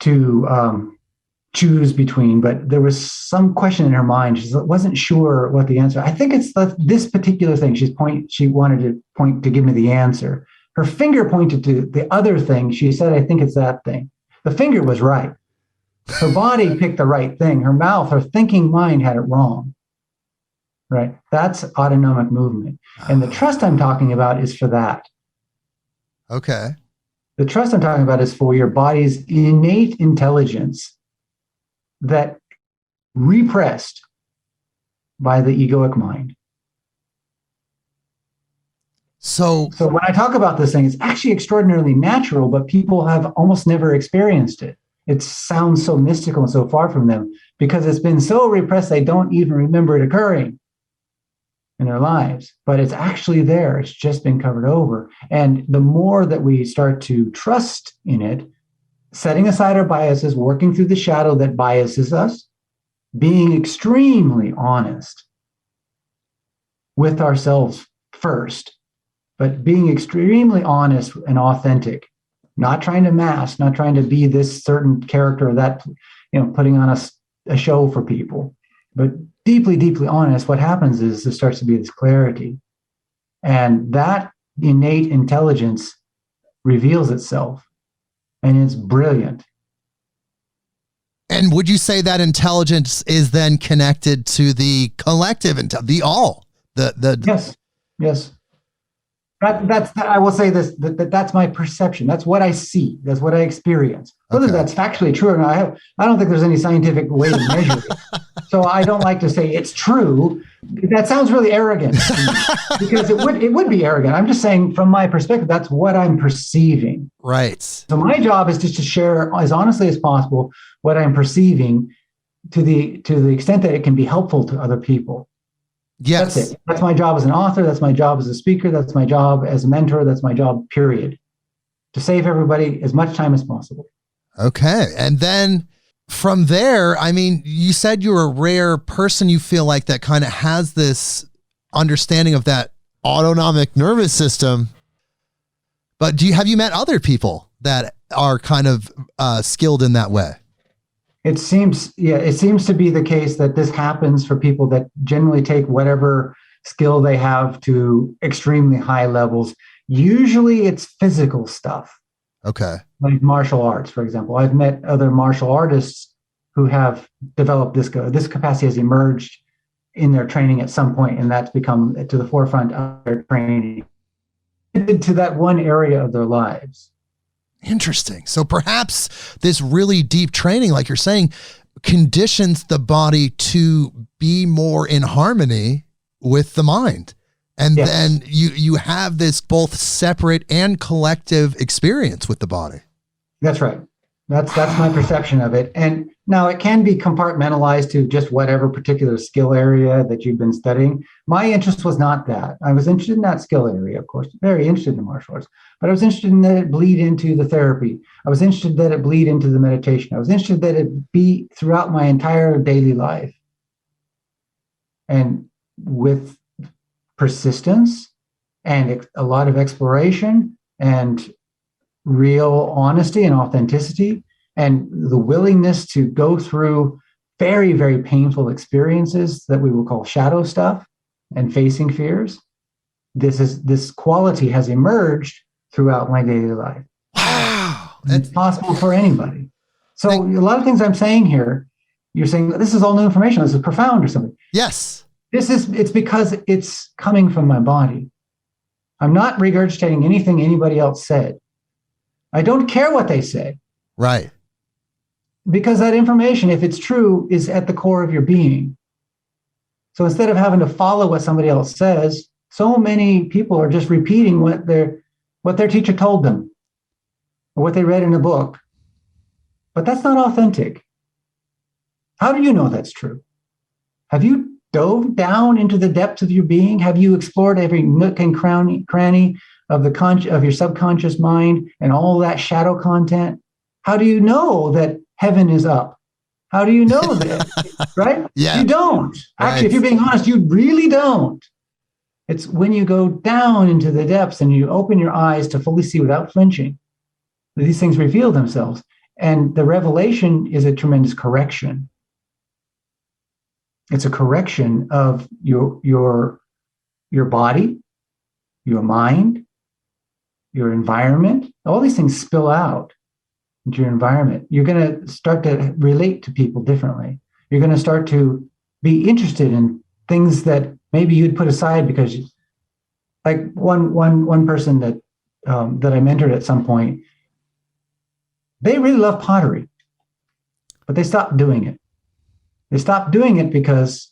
to choose between, but there was some question in her mind. She wasn't sure what the answer. I think it's this particular thing. She wanted to point to give me the answer. Her finger pointed to the other thing. She said, I think it's that thing. The finger was right. Her body picked the right thing. Her mouth, her thinking mind had it wrong. Right? That's autonomic movement. And the trust I'm talking about is for that. Okay. The trust I'm talking about is for your body's innate intelligence that repressed by the egoic mind. So when I talk about this thing, it's actually extraordinarily natural, but people have almost never experienced it. It sounds so mystical and so far from them because it's been so repressed they don't even remember it occurring in their lives. But it's actually there. It's just been covered over. And the more that we start to trust in it, setting aside our biases, working through the shadow that biases us, being extremely honest with ourselves first, but being extremely honest and authentic, not trying to mask, not trying to be this certain character or that, putting on a show for people, but deeply, deeply honest. What happens is there starts to be this clarity, and that innate intelligence reveals itself, and it's brilliant. And would you say that intelligence is then connected to the collective, the all? Yes. I will say this, that's my perception. That's what I see. That's what I experience. Whether that's factually true or not, I don't think there's any scientific way to measure it. So I don't like to say it's true. That sounds really arrogant to me, because it would be arrogant. I'm just saying from my perspective, that's what I'm perceiving. Right. So my job is just to share as honestly as possible what I'm perceiving to the extent that it can be helpful to other people. Yes. That's it. That's my job as an author. That's my job as a speaker. That's my job as a mentor. That's my job, period. To save everybody as much time as possible. Okay. And then from there, I mean, you said you're a rare person, you feel like, that kind of has this understanding of that autonomic nervous system. But have you met other people that are kind of skilled in that way? It seems to be the case that this happens for people that generally take whatever skill they have to extremely high levels. Usually it's physical stuff. Okay. Like martial arts, for example. I've met other martial artists who have developed this capacity has emerged in their training at some point, and that's become to the forefront of their training to that one area of their lives. Interesting. So perhaps this really deep training, like you're saying, conditions the body to be more in harmony with the mind. And yes. Then you have this both separate and collective experience with the body. That's right. That's my perception of it. And now it can be compartmentalized to just whatever particular skill area that you've been studying. My interest was not that. I was interested in that skill area, of course, very interested in martial arts, but I was interested in that it bleed into the therapy. I was interested that it bleed into the meditation. I was interested that it be throughout my entire daily life. And with persistence and a lot of exploration and real honesty and authenticity and the willingness to go through very, very painful experiences that we will call shadow stuff and facing fears, this quality has emerged throughout my daily life. Wow. It's possible for anybody. So a lot of things I'm saying here, you're saying this is all new information, this is profound or something. Yes. It's because it's coming from my body. I'm not regurgitating anything anybody else said. I don't care what they say. Right. Because that information, if it's true, is at the core of your being. So instead of having to follow what somebody else says, so many people are just repeating what their teacher told them or what they read in a book. But that's not authentic. How do you know that's true? Have you dove down into the depths of your being? Have you explored every nook and cranny of your subconscious mind and all that shadow content? How do you know that heaven is up? How do you know that? Right? Yeah. You don't. Actually, right. If you're being honest, you really don't. It's when you go down into the depths and you open your eyes to fully see without flinching, these things reveal themselves. And the revelation is a tremendous correction. It's a correction of your body, your mind, your environment. All these things spill out into your environment. You're going to start to relate to people differently. You're going to start to be interested in things that maybe you'd put aside because, like one person that I mentored at some point, they really love pottery, but they stopped doing it. They stopped doing it because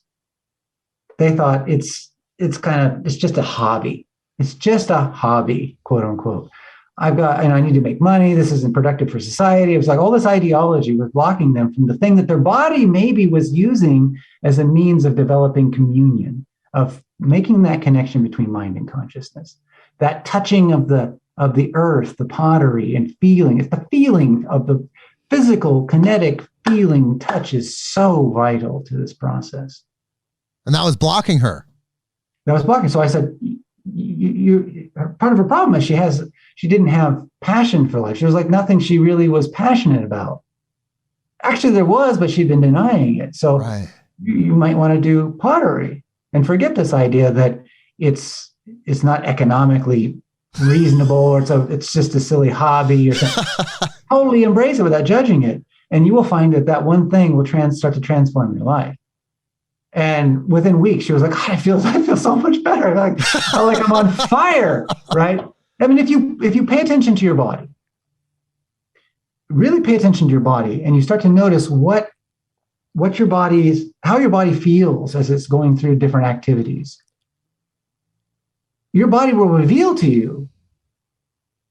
they thought it's just a hobby. It's just a hobby, quote unquote. I need to make money. This isn't productive for society. It was like all this ideology was blocking them from the thing that their body maybe was using as a means of developing communion, of making that connection between mind and consciousness, that touching of the earth, the pottery, and feeling. It's the feeling of the physical, kinetic feeling. Touch is so vital to this process. And that was blocking her. That was blocking. So I said, part of her problem is she didn't have passion for life. She was like nothing she really was passionate about. Actually, there was, but she'd been denying it. So right. You might want to do pottery and forget this idea that it's not economically reasonable or it's just a silly hobby or something. Totally embrace it without judging it. And you will find that one thing will start to transform your life. And within weeks, she was like, I feel so much better. Like I'm on fire, right? I mean, if you pay attention to your body, really pay attention to your body, and you start to notice how your body feels as it's going through different activities, your body will reveal to you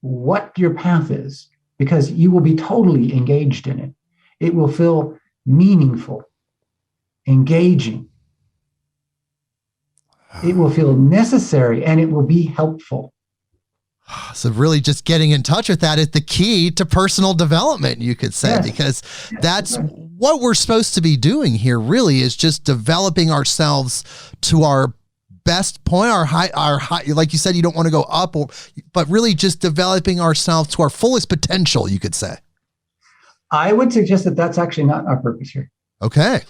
what your path is, because you will be totally engaged in it. It will feel meaningful, engaging. It will feel necessary, and it will be helpful. So really just getting in touch with that is the key to personal development, you could say, yes. Because that's right. What we're supposed to be doing here really is just developing ourselves to our best point, our high, like you said, you don't want to go up, but really just developing ourselves to our fullest potential, you could say. I would suggest that that's actually not our purpose here. Okay.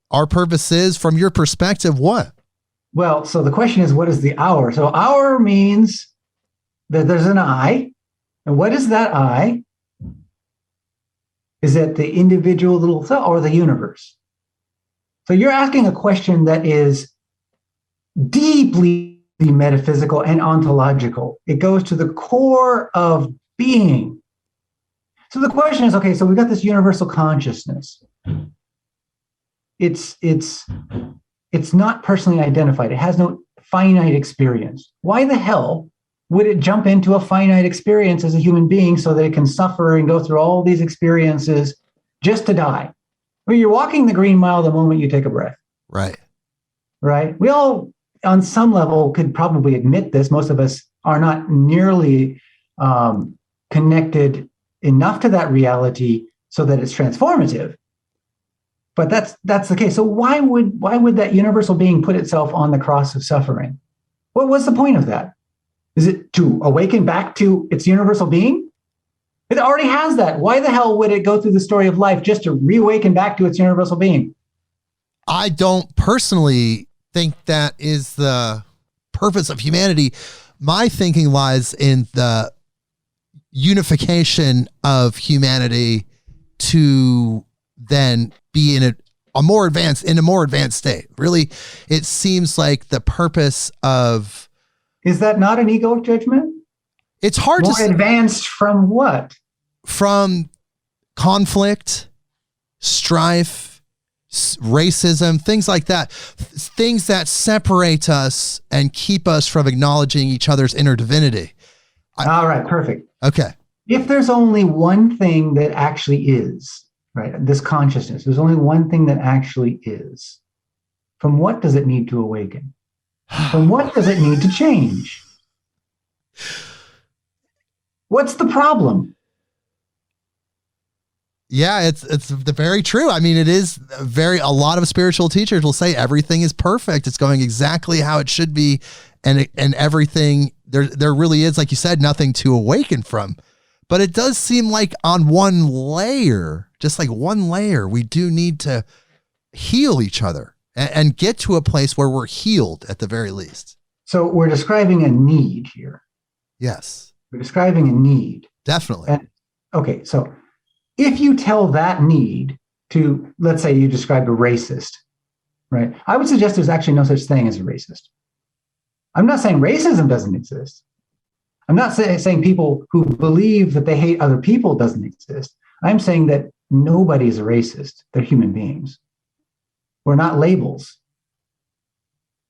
Our purpose is, from your perspective, what? Well, so the question is, what is the hour? So hour means that there's an I. And what is that I? Is it the individual little cell or the universe? So you're asking a question that is deeply metaphysical and ontological. It goes to the core of being. So the question is, okay, so we've got this universal consciousness. It's not personally identified. It has no finite experience. Why the hell would it jump into a finite experience as a human being so that it can suffer and go through all these experiences just to die? I mean, you're walking the green mile the moment you take a breath. Right. Right. We all, on some level, could probably admit this. Most of us are not nearly connected enough to that reality so that it's transformative. But that's the case. So why would that universal being put itself on the cross of suffering? What's the point of that? Is it to awaken back to its universal being? It already has that. Why the hell would it go through the story of life just to reawaken back to its universal being? I don't personally think that is the purpose of humanity. My thinking lies in the unification of humanity to then be in a more advanced state. Really, it seems like the purpose of... Is that not an egoic judgment? It's hard to say. More advanced from what? From conflict, strife, racism, things like that. Things that separate us and keep us from acknowledging each other's inner divinity. All right, perfect. Okay. If there's only one thing that actually is, right, this consciousness, there's only one thing that actually is, from what does it need to awaken? From what does it need to change? What's the problem? Yeah, it's very true. I mean, it is a lot of spiritual teachers will say everything is perfect. It's going exactly how it should be. And everything, there really is, like you said, nothing to awaken from. But it does seem like on one layer, just like one layer, we do need to heal each other and get to a place where we're healed at the very least. So we're describing a need here. Yes. We're describing a need. Definitely. And, okay, so if you tell that need to, let's say you described a racist, right? I would suggest there's actually no such thing as a racist. I'm not saying racism doesn't exist. I'm not saying people who believe that they hate other people doesn't exist. I'm saying that nobody is a racist. They're human beings. We're not labels,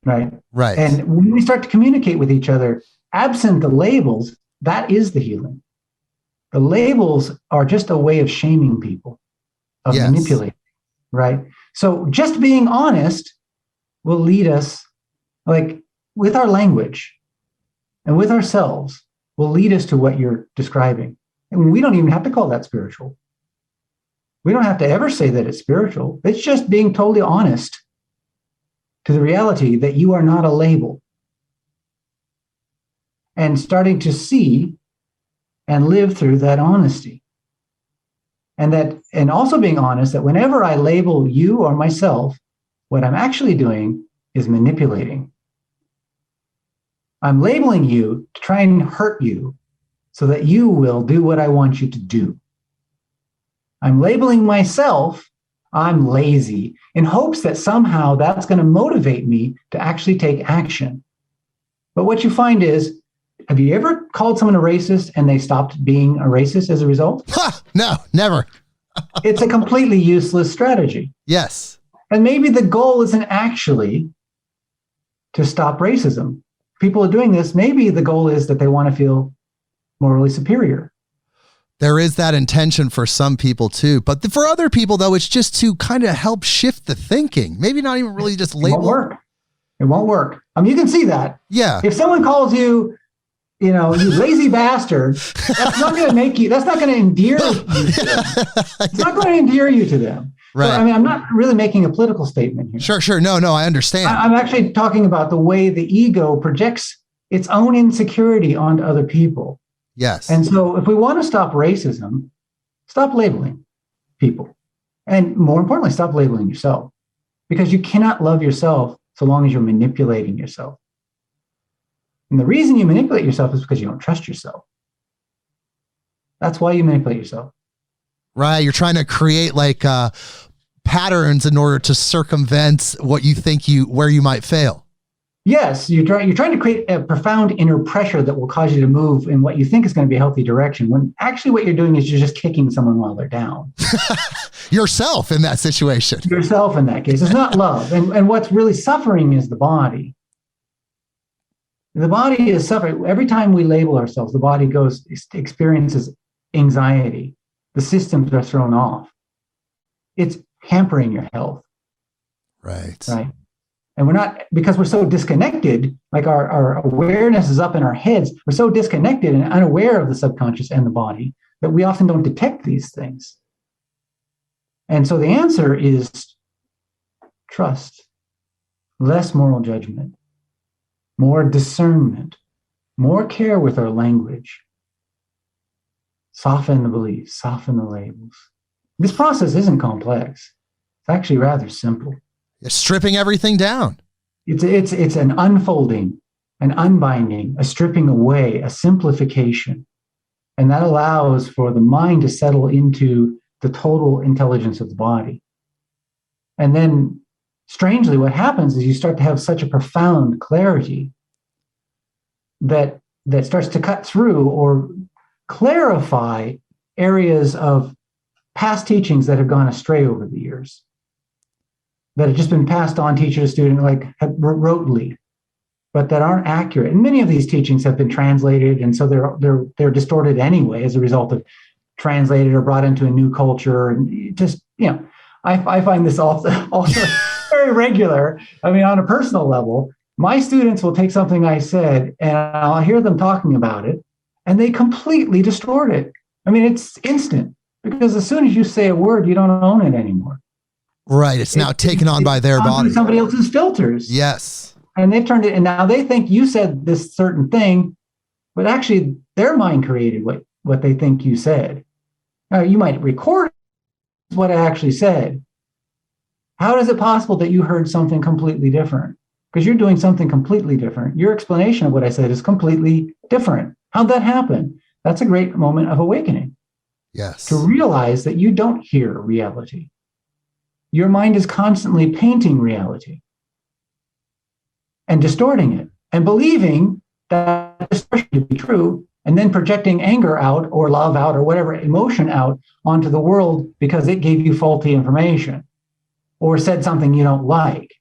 right? Right. And when we start to communicate with each other, absent the labels, that is the healing. The labels are just a way of shaming people, of manipulating, right? So just being honest will lead us, like with our language and with ourselves, will lead us to what you're describing. And we don't even have to call that spiritual. We don't have to ever say that it's spiritual. It's just being totally honest to the reality that you are not a label. And starting to see and live through that honesty. And also being honest that whenever I label you or myself, what I'm actually doing is manipulating. I'm labeling you to try and hurt you so that you will do what I want you to do. I'm labeling myself, I'm lazy, in hopes that somehow that's going to motivate me to actually take action. But what you find is, have you ever called someone a racist and they stopped being a racist as a result? No, never. It's a completely useless strategy. Yes. And maybe the goal isn't actually to stop racism. People are doing this. Maybe the goal is that they want to feel morally superior. There is that intention for some people too. But for other people, though, it's just to kind of help shift the thinking. Maybe not even really just label. It won't work. It won't work. I mean, you can see that. Yeah. If someone calls you, you lazy bastard, that's not going to make you, that's not going to endear you to them. It's not going to endear you to them. Right. So, I mean, I'm not really making a political statement here. Sure. No, I understand. I'm actually talking about the way the ego projects its own insecurity onto other people. Yes. And so if we want to stop racism, stop labeling people. And more importantly, stop labeling yourself. Because you cannot love yourself so long as you're manipulating yourself. And the reason you manipulate yourself is because you don't trust yourself. That's why you manipulate yourself. Right. You're trying to create like patterns in order to circumvent what you think where you might fail. Yes, you're trying to create a profound inner pressure that will cause you to move in what you think is going to be a healthy direction, when actually what you're doing is you're just kicking someone while they're down. Yourself in that situation. Yourself in that case. It's not love. And what's really suffering is the body. The body is suffering. Every time we label ourselves, the body experiences anxiety. The systems are thrown off. It's hampering your health. Right. And we're not, because we're so disconnected, like our awareness is up in our heads, we're so disconnected and unaware of the subconscious and the body that we often don't detect these things. And so the answer is trust, less moral judgment, more discernment, more care with our language, soften the beliefs, soften the labels. This process isn't complex. It's actually rather simple. You're stripping everything down. It's an unfolding, an unbinding, a stripping away, a simplification. And that allows for the mind to settle into the total intelligence of the body. And then, strangely, what happens is you start to have such a profound clarity that starts to cut through or clarify areas of past teachings that have gone astray over the years, that have just been passed on teacher to student, like rotely, but that aren't accurate. And many of these teachings have been translated, and so they're distorted anyway as a result of translated or brought into a new culture. And just, I find this also very regular. I mean, on a personal level, my students will take something I said and I'll hear them talking about it, and they completely distort it. I mean, it's instant, because as soon as you say a word, you don't own it anymore. Right. It's now taken on by their body. Somebody else's filters. Yes. And they've turned it, and now they think you said this certain thing, but actually their mind created what what they think you said. Now, you might record what I actually said. How is it possible that you heard something completely different? Because you're doing something completely different. Your explanation of what I said is completely different. How'd that happen? That's a great moment of awakening. Yes. To realize that you don't hear reality. Your mind is constantly painting reality and distorting it and believing that distortion to be true, and then projecting anger out or love out or whatever emotion out onto the world because it gave you faulty information or said something you don't like,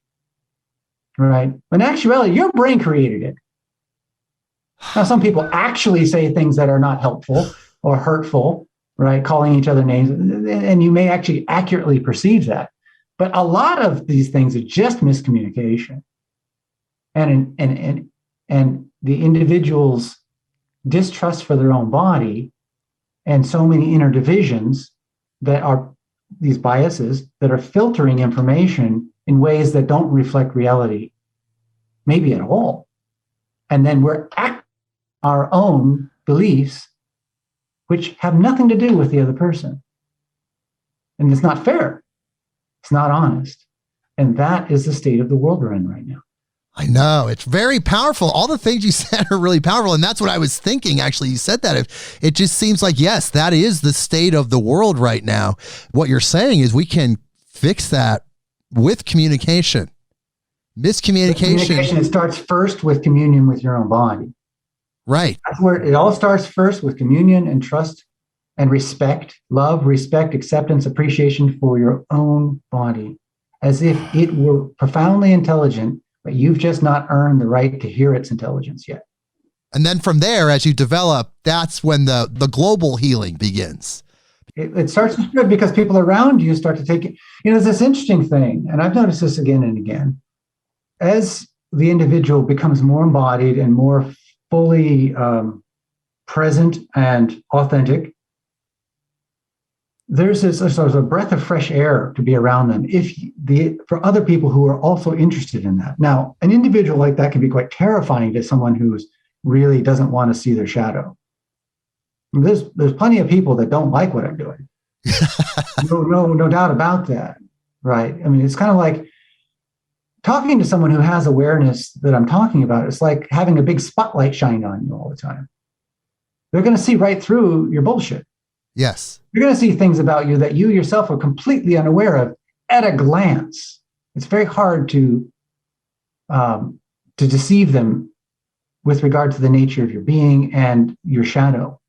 right? In actuality, your brain created it. Now, some people actually say things that are not helpful or hurtful, right? Calling each other names, and you may actually accurately perceive that. But a lot of these things are just miscommunication. And the individual's distrust for their own body and so many inner divisions that are these biases that are filtering information in ways that don't reflect reality, maybe at all. And then we're acting our own beliefs, which have nothing to do with the other person. And it's not fair. It's not honest. And that is the state of the world we're in right now. I know. It's very powerful. All the things you said are really powerful. And that's what I was thinking, actually. You said that. It just seems like, yes, that is the state of the world right now. What you're saying is we can fix that with communication. Miscommunication. It starts first with communion with your own body. Right. That's where it all starts, first with communion and trust and respect, love, respect, acceptance, appreciation for your own body, as if it were profoundly intelligent, but you've just not earned the right to hear its intelligence yet. And then from there, as you develop, that's when the global healing begins. It starts to spread because people around you start to take it. There's this interesting thing, and I've noticed this again and again. As the individual becomes more embodied and more fully present and authentic, there's a breath of fresh air to be around them for other people who are also interested in that. Now, an individual like that can be quite terrifying to someone who really doesn't want to see their shadow. There's plenty of people that don't like what I'm doing. No doubt about that, right? I mean, it's kind of like talking to someone who has awareness that I'm talking about. It's like having a big spotlight shine on you all the time. They're going to see right through your bullshit. Yes. You're going to see things about you that you yourself are completely unaware of at a glance. It's very hard to deceive them with regard to the nature of your being and your shadow.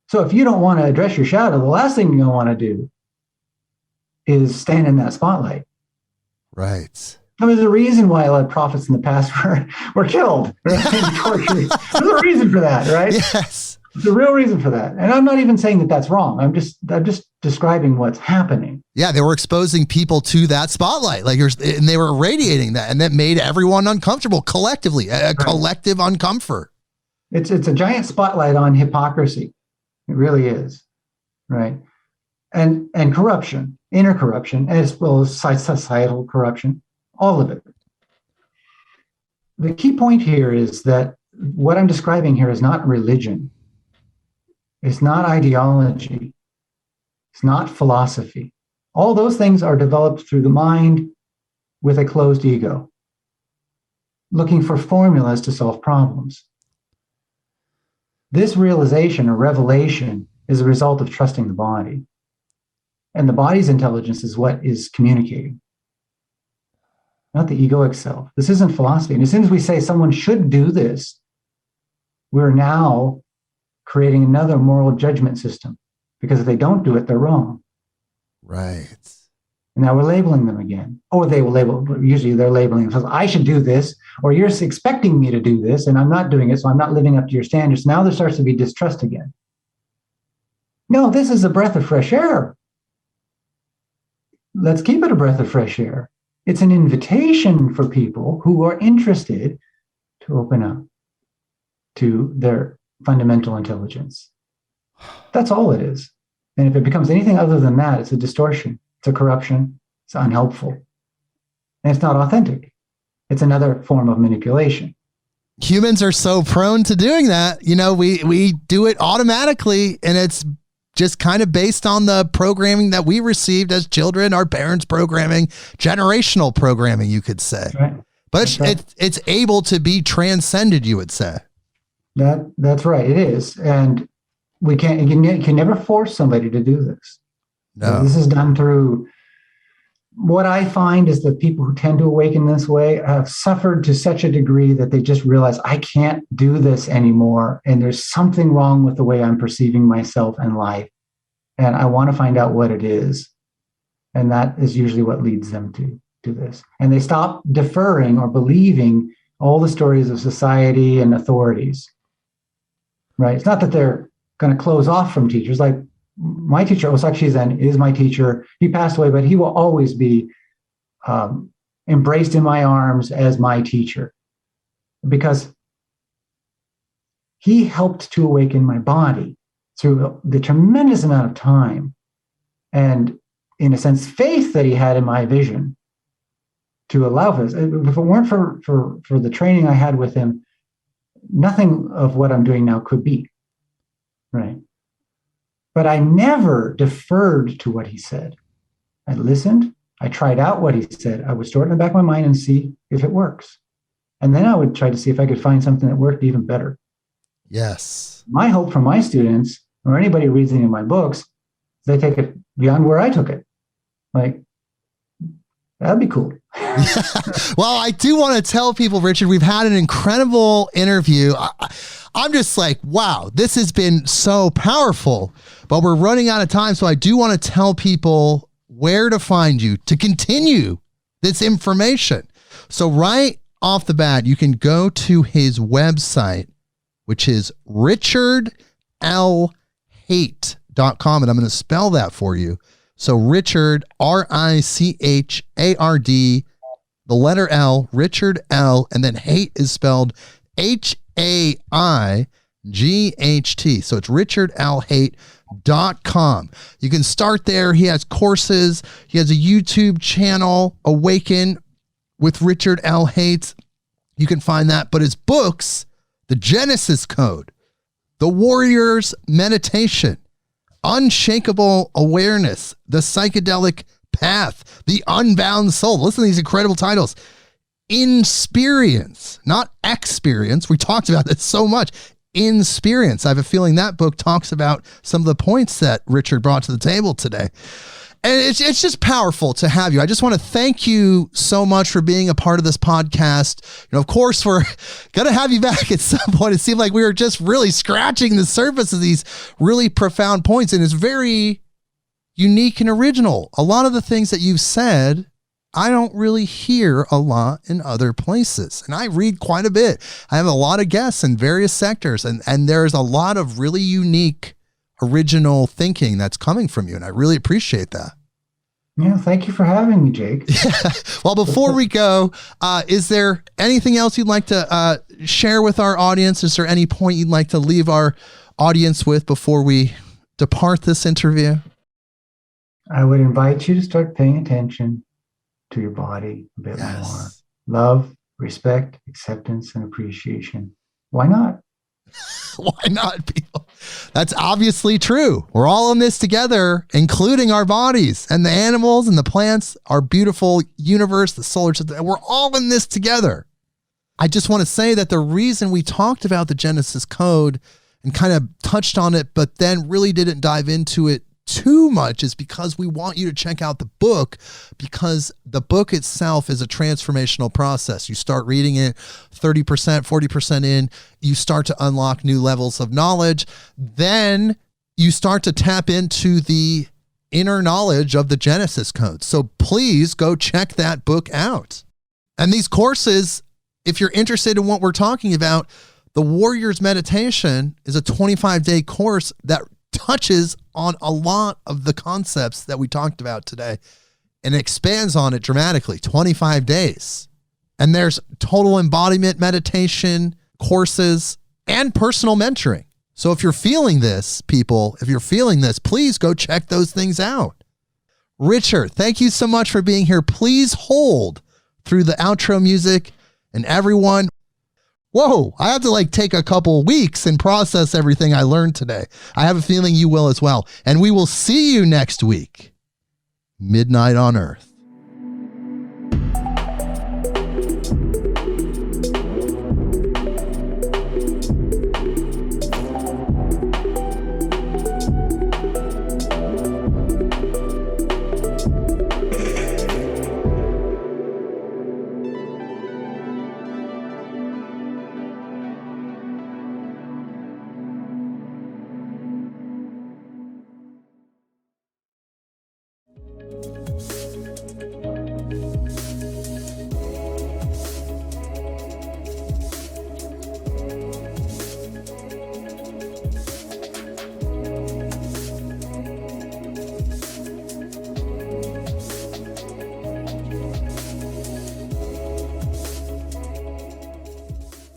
So if you don't want to address your shadow, the last thing you're going to want to do is stand in that spotlight. Right. There's a reason why a lot of prophets in the past were killed. Right? There's a reason for that, right? Yes. There's a real reason for that. And I'm not even saying that that's wrong. I'm just describing what's happening. Yeah, they were exposing people to that spotlight, and they were radiating that, and that made everyone uncomfortable collectively, a collective uncomfort. It's a giant spotlight on hypocrisy. It really is, right? And corruption, inner corruption, as well as societal corruption, all of it. The key point here is that what I'm describing here is not religion. It's not ideology. It's not philosophy. All those things are developed through the mind with a closed ego, looking for formulas to solve problems. This realization or revelation is a result of trusting the body. And the body's intelligence is what is communicating, not the egoic self. This isn't philosophy. And as soon as we say someone should do this, we're now creating another moral judgment system, because if they don't do it, they're wrong. Right. And now we're labeling them again. Or they will label, usually they're labeling themselves, I should do this, or you're expecting me to do this, and I'm not doing it, so I'm not living up to your standards. Now there starts to be distrust again. No, this is a breath of fresh air. Let's keep it a breath of fresh air. It's an invitation for people who are interested to open up to their fundamental intelligence. That's all it is. And if it becomes anything other than that, it's a distortion, it's a corruption, it's unhelpful, and it's not authentic. It's another form of manipulation. Humans are so prone to doing that. You know, we do it automatically, and it's just kind of based on the programming that we received as children, our parents' programming, generational programming, you could say. Right. But it's able to be transcended, you would say. That's right. It is. And you can never force somebody to do this. No. This is done through, what I find is that people who tend to awaken this way have suffered to such a degree that they just realize, I can't do this anymore. And there's something wrong with the way I'm perceiving myself and life. And I want to find out what it is. And that is usually what leads them to this. And they stop deferring or believing all the stories of society and authorities. Right? It's not that they're going to close off from teachers. Like my teacher, Osaki Zen, is my teacher. He passed away, but he will always be embraced in my arms as my teacher, because he helped to awaken my body through the tremendous amount of time and, in a sense, faith that he had in my vision to allow this. If it weren't for the training I had with him, nothing of what I'm doing now could be. Right. But I never deferred to what he said. I listened. I tried out what he said. I would store it in the back of my mind and see if it works. And then I would try to see if I could find something that worked even better. Yes. My hope for my students, or anybody who reads any of my books, they take it beyond where I took it. Like, that'd be cool. Well, I do want to tell people, Richard, we've had an incredible interview. I'm just like, wow, this has been so powerful, but we're running out of time. So I do want to tell people where to find you to continue this information. So right off the bat, you can go to his website, which is richardlhaight.com. And I'm going to spell that for you. So Richard, Richard, the letter L, Richard L, and then Haight is spelled Haight. So it's richardlhaight.com. You can start there. He has courses. He has a YouTube channel, Awaken with Richard L. Haight. You can find that. But his books, The Genesis Code, The Warrior's Meditation, Unshakable Awareness, The Psychedelic Path, The Unbound Soul. Listen to these incredible titles. Insperience, not experience. We talked about this so much. Insperience. I have a feeling that book talks about some of the points that Richard brought to the table today. And it's just powerful to have you. I just want to thank you so much for being a part of this podcast. You know, of course, we're going to have you back at some point. It seemed like we were just really scratching the surface of these really profound points. And it's very unique and original. A lot of the things that you've said, I don't really hear a lot in other places. And I read quite a bit. I have a lot of guests in various sectors, and there's a lot of really unique, original thinking that's coming from you. And I really appreciate that. Yeah, thank you for having me, Jake. Yeah. Well, before we go, is there anything else you'd like to share with our audience? Is there any point you'd like to leave our audience with before we depart this interview? I would invite you to start paying attention to your body a bit more. Love, respect, acceptance, and appreciation. Why not? Why not, people? That's obviously true. We're all in this together, including our bodies and the animals and the plants, our beautiful universe, the solar system. We're all in this together. I just want to say that the reason we talked about the Genesis Code and kind of touched on it, but then really didn't dive into it too much is because we want you to check out the book, because the book itself is a transformational process. You start reading it 30%, 40% in, you start to unlock new levels of knowledge. Then you start to tap into the inner knowledge of the Genesis Code. So please go check that book out. And these courses, if you're interested in what we're talking about, the Warrior's Meditation is a 25-day course that touches on a lot of the concepts that we talked about today and expands on it dramatically. 25 days. And there's Total Embodiment Meditation courses and personal mentoring. So if you're feeling this, people, if you're feeling this, please go check those things out. Richard, thank you so much for being here. Please hold through the outro music, and everyone, Whoa, I have to like take a couple weeks and process everything I learned today. I have a feeling you will as well. And we will see you next week. Midnight on Earth.